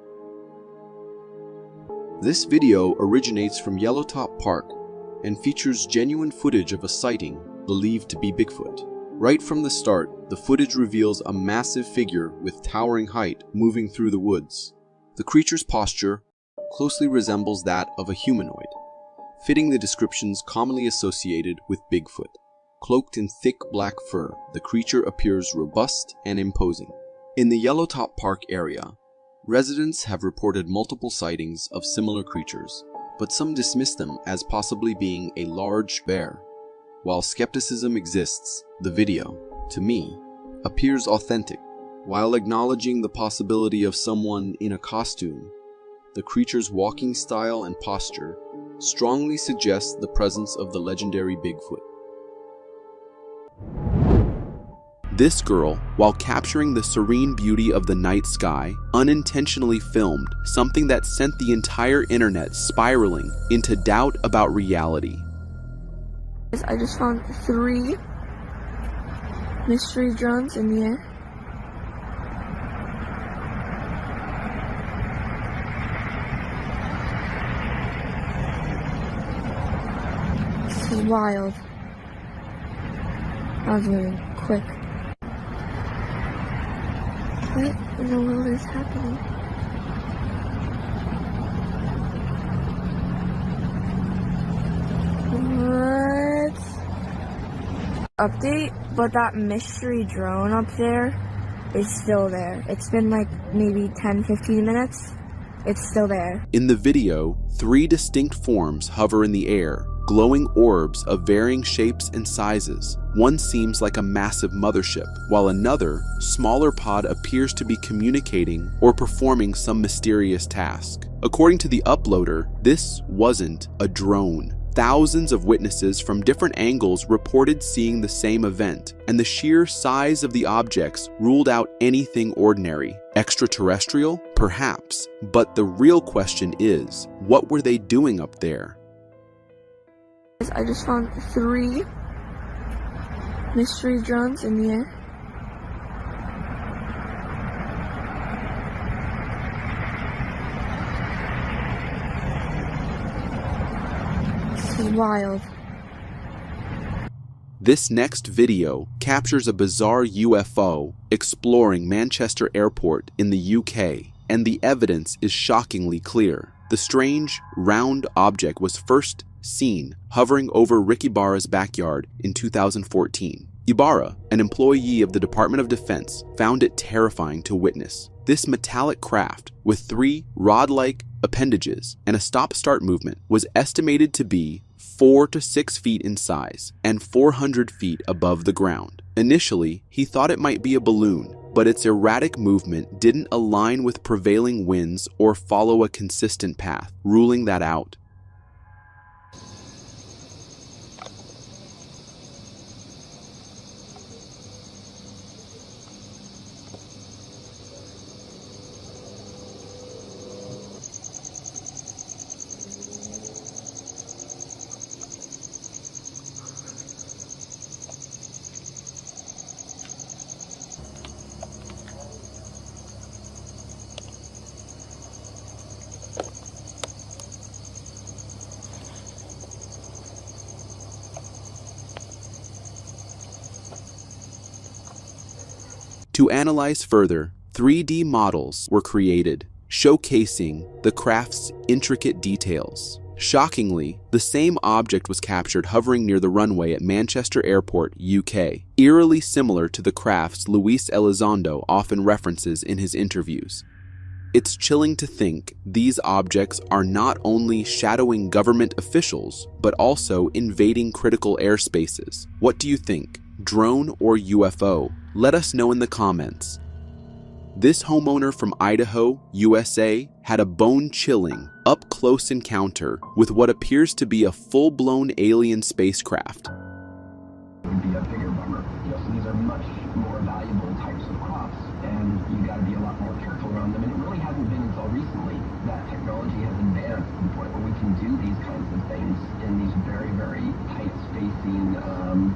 This video originates from Yellowtop Park and features genuine footage of a sighting believed to be Bigfoot. Right from the start, the footage reveals a massive figure with towering height moving through the woods. The creature's posture closely resembles that of a humanoid, fitting the descriptions commonly associated with Bigfoot. Cloaked in thick black fur, the creature appears robust and imposing. In the Yellowtop Park area, residents have reported multiple sightings of similar creatures, but some dismiss them as possibly being a large bear. While skepticism exists, the video, to me, appears authentic. While acknowledging the possibility of someone in a costume, the creature's walking style and posture strongly suggest the presence of the legendary Bigfoot. This girl, while capturing the serene beauty of the night sky, unintentionally filmed something that sent the entire internet spiraling into doubt about reality. I just found 3 mystery drones in the air. This is wild. I was moving quick. What in the world is happening? What? Update, but that mystery drone up there is still there. It's been like maybe 10-15 minutes. It's still there. In the video, 3 distinct forms hover in the air, glowing orbs of varying shapes and sizes. One seems like a massive mothership, while another, smaller pod appears to be communicating or performing some mysterious task. According to the uploader, this wasn't a drone. Thousands of witnesses from different angles reported seeing the same event, and the sheer size of the objects ruled out anything ordinary. Extraterrestrial? Perhaps. But the real question is, what were they doing up there? I just found 3 mystery drones in the air. This is wild. This next video captures a bizarre UFO exploring Manchester Airport in the UK, and the evidence is shockingly clear. The strange, round object was first seen hovering over Rick Ibarra's backyard in 2014. Ibarra, an employee of the Department of Defense, found it terrifying to witness. This metallic craft, with 3 rod-like appendages and a stop-start movement, was estimated to be 4 to 6 feet in size and 400 feet above the ground. Initially, he thought it might be a balloon, but its erratic movement didn't align with prevailing winds or follow a consistent path, ruling that out. To analyze further, 3D models were created, showcasing the craft's intricate details. Shockingly, the same object was captured hovering near the runway at Manchester Airport, UK, eerily similar to the crafts Luis Elizondo often references in his interviews. It's chilling to think these objects are not only shadowing government officials, but also invading critical airspaces. What do you think? Drone or UFO? Let us know in the comments. This homeowner from Idaho, USA, had a bone-chilling, up-close encounter with what appears to be a full-blown alien spacecraft. Would be a bigger bummer. So these are much more valuable types of crops, and you got to be a lot more careful around them. And it really hasn't been until recently that technology has advanced to the point where we can do these kinds of things in these very, very tight spacing,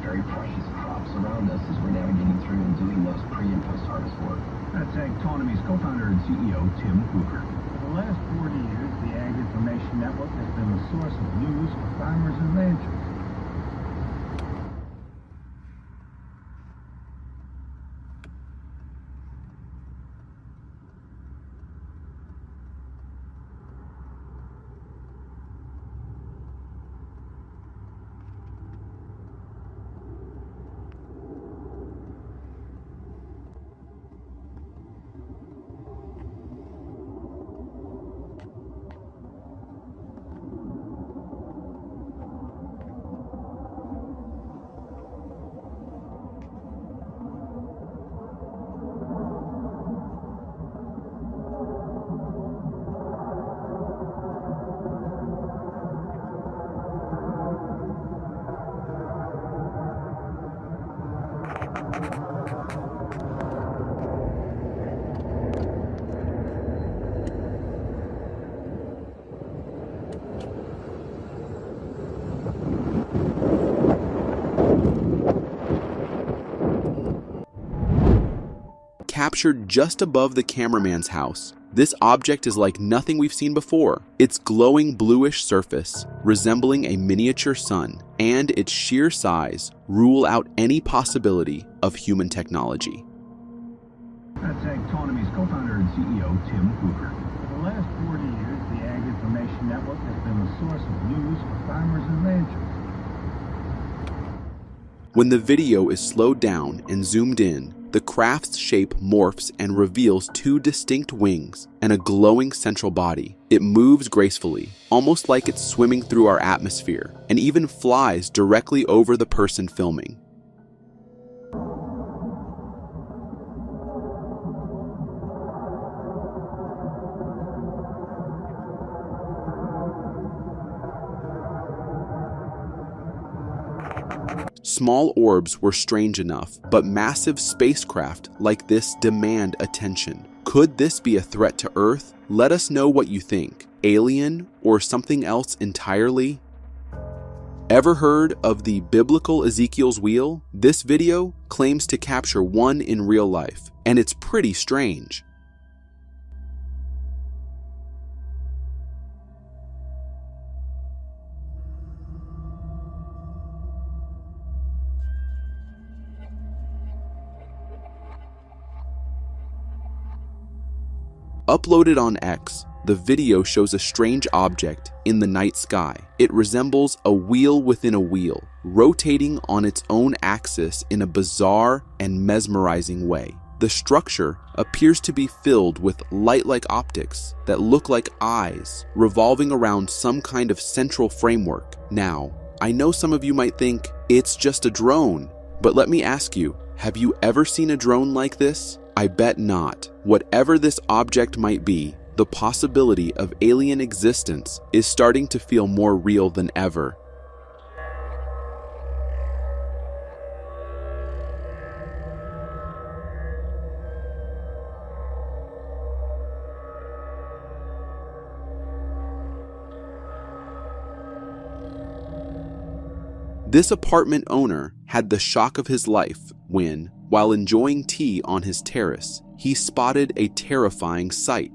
very precious crops around us as we're navigating through and doing those pre- and post-harvest work. That's Agtonomy's co-founder and CEO, Tim Hoover. For the last 40 years, the Ag Information Network has been the source of news for farmers and ranchers. Captured just above the cameraman's house, this object is like nothing we've seen before. Its glowing bluish surface, resembling a miniature sun, and its sheer size rule out any possibility of human technology. That's Agtonomy's co-founder and CEO, Tim Hoover. For the last 40 years, the Ag Information Network has been the source of news for farmers and ranchers. When the video is slowed down and zoomed in, the craft's shape morphs and reveals two distinct wings and a glowing central body. It moves gracefully, almost like it's swimming through our atmosphere, and even flies directly over the person filming. Small orbs were strange enough, but massive spacecraft like this demand attention. Could this be a threat to Earth? Let us know what you think. Alien or something else entirely? Ever heard of the biblical Ezekiel's wheel? This video claims to capture one in real life, and it's pretty strange. Uploaded on X, the video shows a strange object in the night sky. It resembles a wheel within a wheel, rotating on its own axis in a bizarre and mesmerizing way. The structure appears to be filled with light-like optics that look like eyes, revolving around some kind of central framework. Now, I know some of you might think it's just a drone, but let me ask you, have you ever seen a drone like this? I bet not. Whatever this object might be, the possibility of alien existence is starting to feel more real than ever. This apartment owner had the shock of his life when, while enjoying tea on his terrace, he spotted a terrifying sight.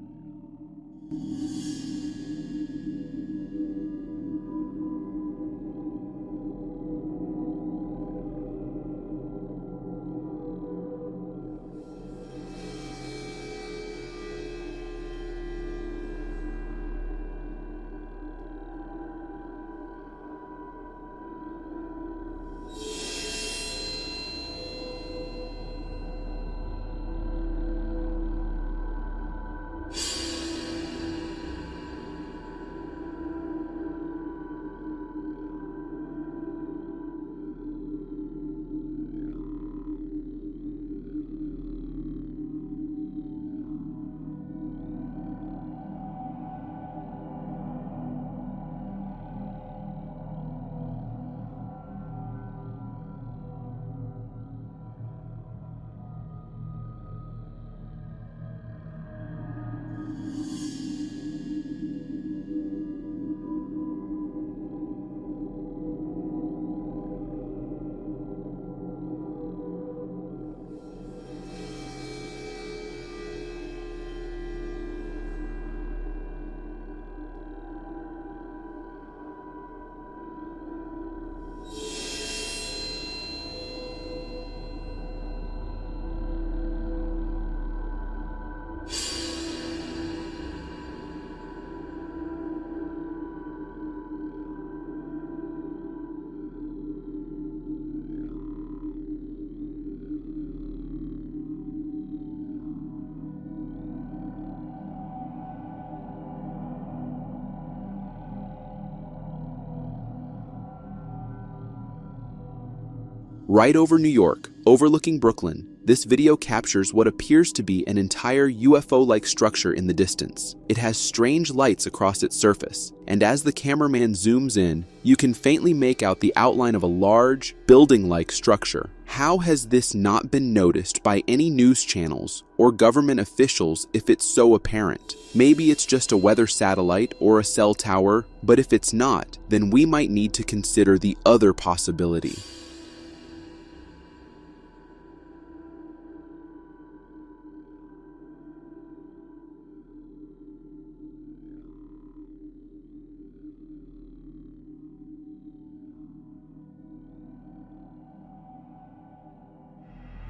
Right over New York, overlooking Brooklyn, this video captures what appears to be an entire UFO-like structure in the distance. It has strange lights across its surface, and as the cameraman zooms in, you can faintly make out the outline of a large, building-like structure. How has this not been noticed by any news channels or government officials if it's so apparent? Maybe it's just a weather satellite or a cell tower, but if it's not, then we might need to consider the other possibility.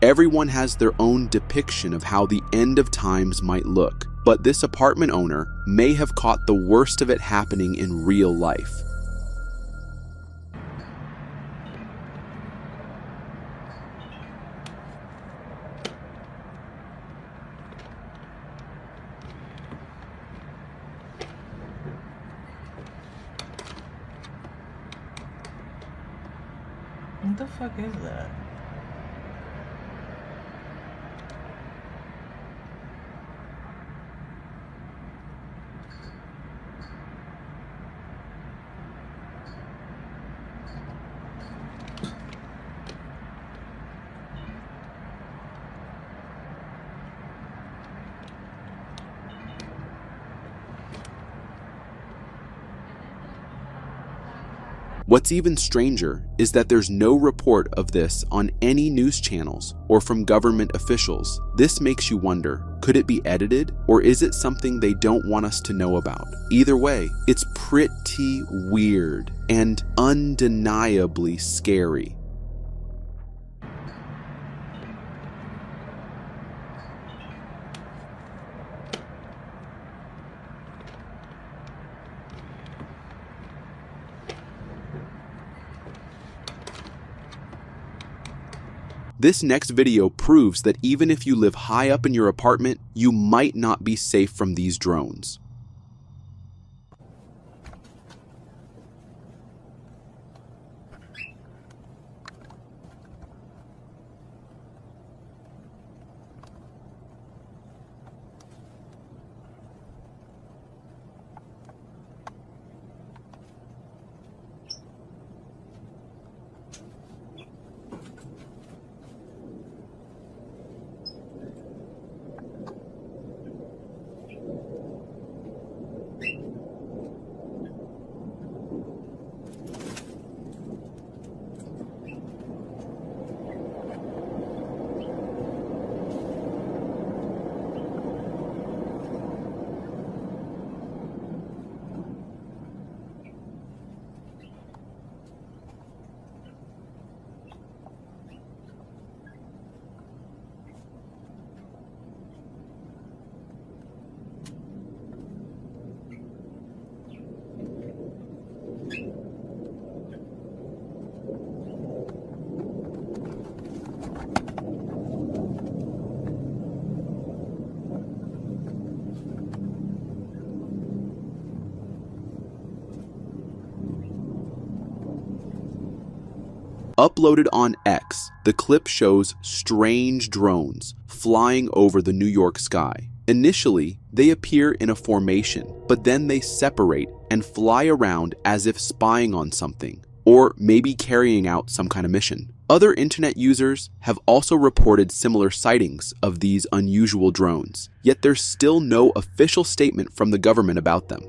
Everyone has their own depiction of how the end of times might look, but this apartment owner may have caught the worst of it happening in real life. What the fuck is that? What's even stranger is that there's no report of this on any news channels or from government officials. This makes you wonder, could it be edited, or is it something they don't want us to know about? Either way, it's pretty weird and undeniably scary. This next video proves that even if you live high up in your apartment, you might not be safe from these drones. Uploaded on X, the clip shows strange drones flying over the New York sky. Initially, they appear in a formation, but then they separate and fly around as if spying on something, or maybe carrying out some kind of mission. Other internet users have also reported similar sightings of these unusual drones, yet there's still no official statement from the government about them.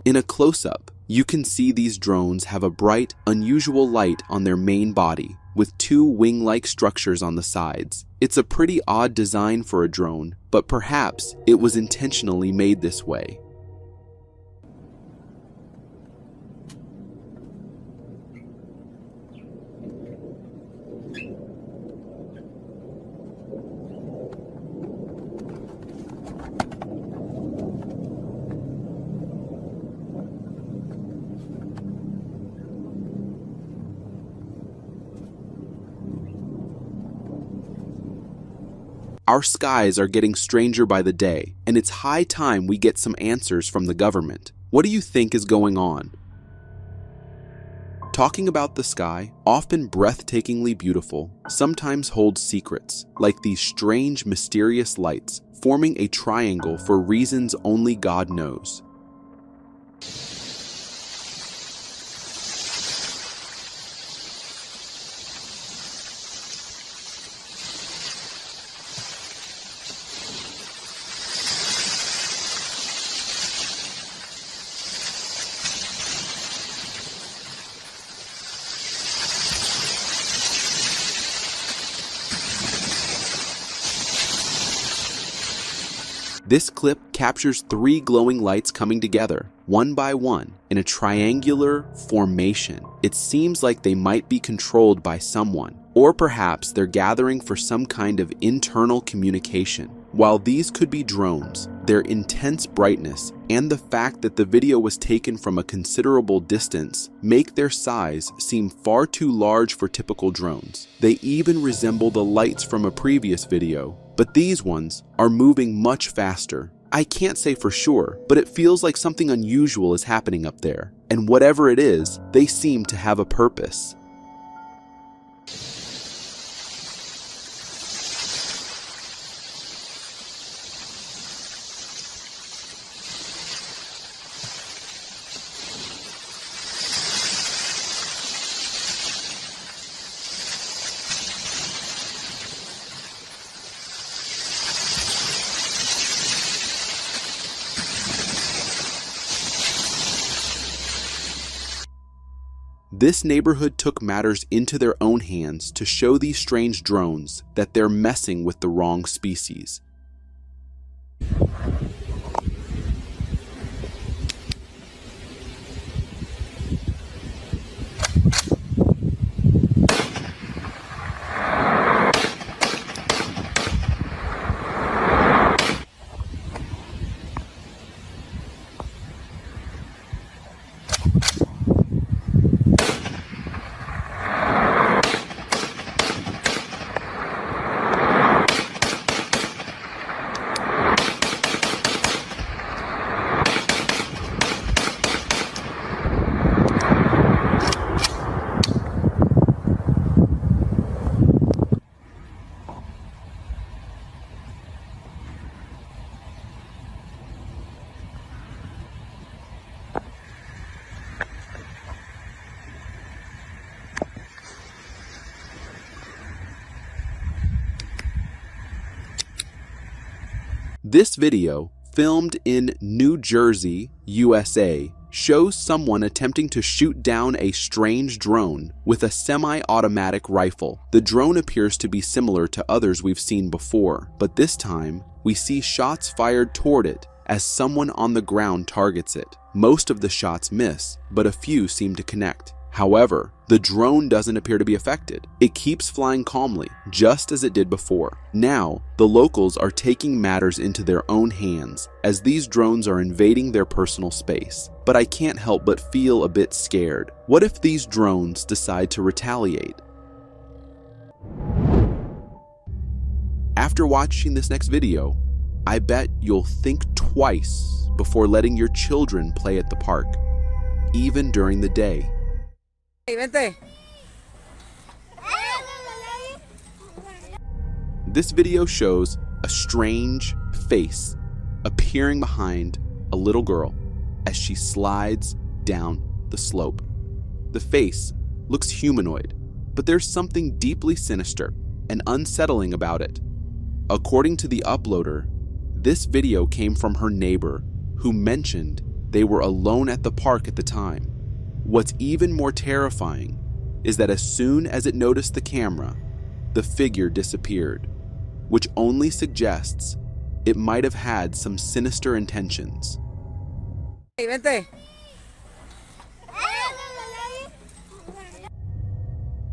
In a close-up, you can see these drones have a bright, unusual light on their main body, with two wing-like structures on the sides. It's a pretty odd design for a drone, but perhaps it was intentionally made this way. Our skies are getting stranger by the day, and it's high time we get some answers from the government. What do you think is going on? Talking about the sky, often breathtakingly beautiful, sometimes holds secrets, like these strange, mysterious lights, forming a triangle for reasons only God knows. This clip captures 3 glowing lights coming together, one by one, in a triangular formation. It seems like they might be controlled by someone, or perhaps they're gathering for some kind of internal communication. While these could be drones, their intense brightness and the fact that the video was taken from a considerable distance make their size seem far too large for typical drones. They even resemble the lights from a previous video, but these ones are moving much faster. I can't say for sure, but it feels like something unusual is happening up there. And whatever it is, they seem to have a purpose. This neighborhood took matters into their own hands to show these strange drones that they're messing with the wrong species. This video, filmed in New Jersey, USA, shows someone attempting to shoot down a strange drone with a semi-automatic rifle. The drone appears to be similar to others we've seen before, but this time, we see shots fired toward it as someone on the ground targets it. Most of the shots miss, but a few seem to connect. However, the drone doesn't appear to be affected. It keeps flying calmly, just as it did before. Now, the locals are taking matters into their own hands, as these drones are invading their personal space. But I can't help but feel a bit scared. What if these drones decide to retaliate? After watching this next video, I bet you'll think twice before letting your children play at the park, even during the day. Hey, vente. This video shows a strange face appearing behind a little girl as she slides down the slope. The face looks humanoid, but there's something deeply sinister and unsettling about it. According to the uploader, this video came from her neighbor, who mentioned they were alone at the park at the time. What's even more terrifying is that as soon as it noticed the camera, the figure disappeared, which only suggests it might have had some sinister intentions. Hey, vente.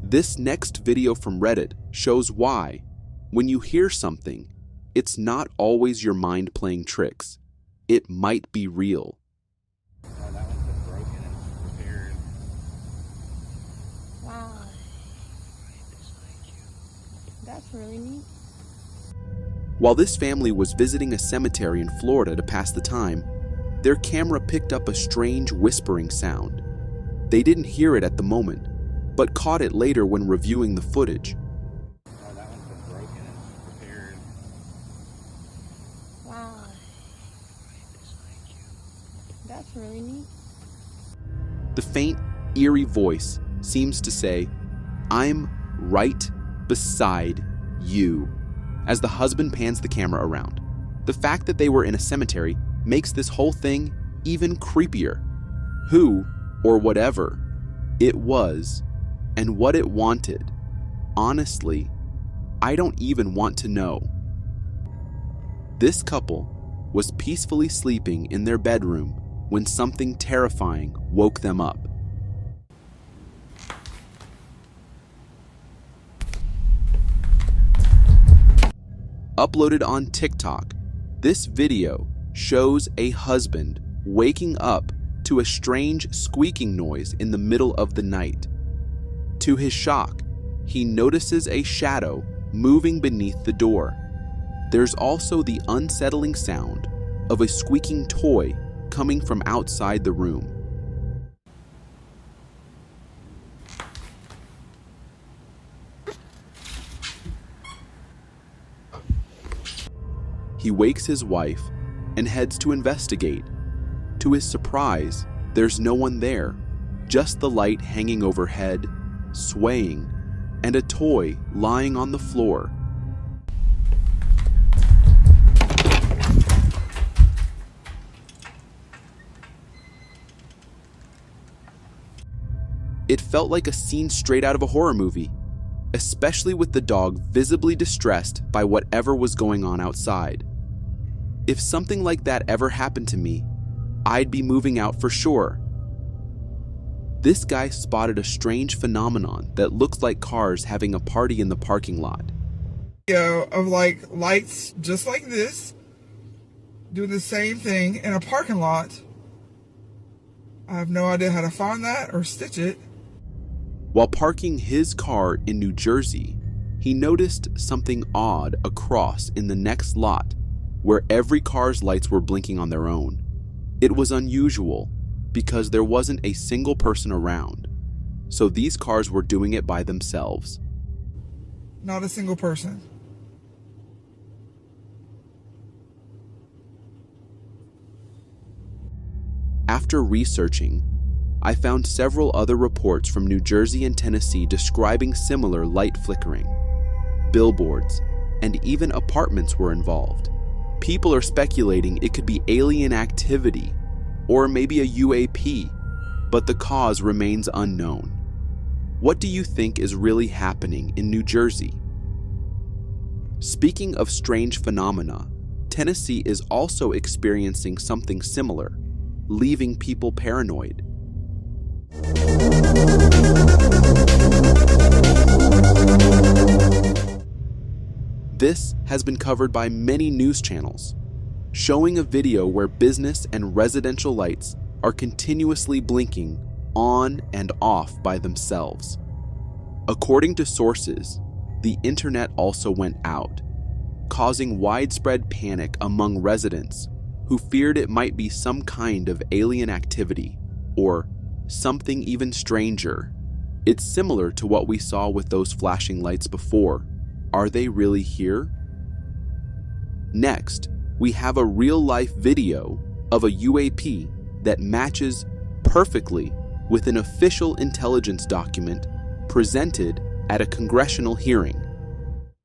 This next video from Reddit shows why, when you hear something, it's not always your mind playing tricks. It might be real. Wow. That's really neat. While this family was visiting a cemetery in Florida to pass the time, their camera picked up a strange whispering sound. They didn't hear it at the moment, but caught it later when reviewing the footage. Wow. That's really neat. The faint, eerie voice seems to say, "I'm right beside you," as the husband pans the camera around. The fact that they were in a cemetery makes this whole thing even creepier. Who, or whatever, it was, and what it wanted, honestly, I don't even want to know. This couple was peacefully sleeping in their bedroom when something terrifying woke them up. Uploaded on TikTok, this video shows a husband waking up to a strange squeaking noise in the middle of the night. To his shock, he notices a shadow moving beneath the door. There's also the unsettling sound of a squeaking toy coming from outside the room. He wakes his wife and heads to investigate. To his surprise, there's no one there, just the light hanging overhead, swaying, and a toy lying on the floor. It felt like a scene straight out of a horror movie, especially with the dog visibly distressed by whatever was going on outside. If something like that ever happened to me, I'd be moving out for sure. This guy spotted a strange phenomenon that looks like cars having a party in the parking lot. Of like lights just like this do the same thing in a parking lot. I have no idea how to find that or stitch it. While parking his car in New Jersey, he noticed something odd across in the next lot where every car's lights were blinking on their own. It was unusual because there wasn't a single person around, so these cars were doing it by themselves. Not a single person. After researching, I found several other reports from New Jersey and Tennessee describing similar light flickering. Billboards and even apartments were involved. People are speculating it could be alien activity or maybe a UAP, but the cause remains unknown. What do you think is really happening in New Jersey? Speaking of strange phenomena, Tennessee is also experiencing something similar, leaving people paranoid. This has been covered by many news channels, showing a video where business and residential lights are continuously blinking on and off by themselves. According to sources, the internet also went out, causing widespread panic among residents who feared it might be some kind of alien activity or something even stranger. It's similar to what we saw with those flashing lights before. Are they really here? Next, we have a real-life video of a UAP that matches perfectly with an official intelligence document presented at a congressional hearing.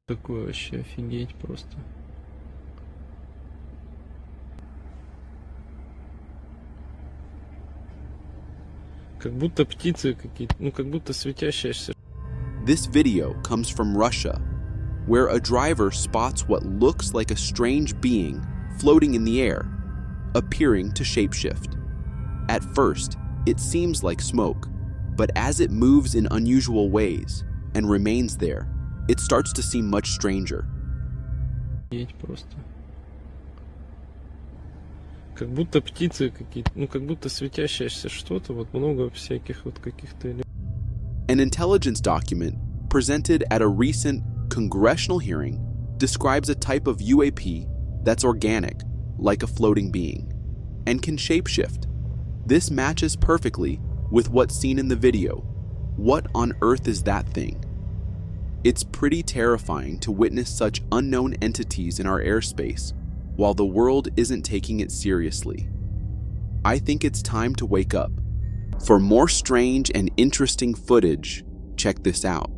Такое вообще офигеть просто. Как будто птицы какие-то, ну как будто светящиеся. This video comes from Russia, where a driver spots what looks like a strange being floating in the air, appearing to shapeshift. At first, it seems like smoke, but as it moves in unusual ways and remains there, it starts to seem much stranger. Просто. Как будто птицы какие-то, ну как будто светящееся что-то, вот много всяких вот каких-то. An intelligence document presented at a recent congressional hearing describes a type of UAP that's organic, like a floating being, and can shapeshift. This matches perfectly with what's seen in the video. What on earth is that thing? It's pretty terrifying to witness such unknown entities in our airspace while the world isn't taking it seriously. I think it's time to wake up. For more strange and interesting footage, check this out.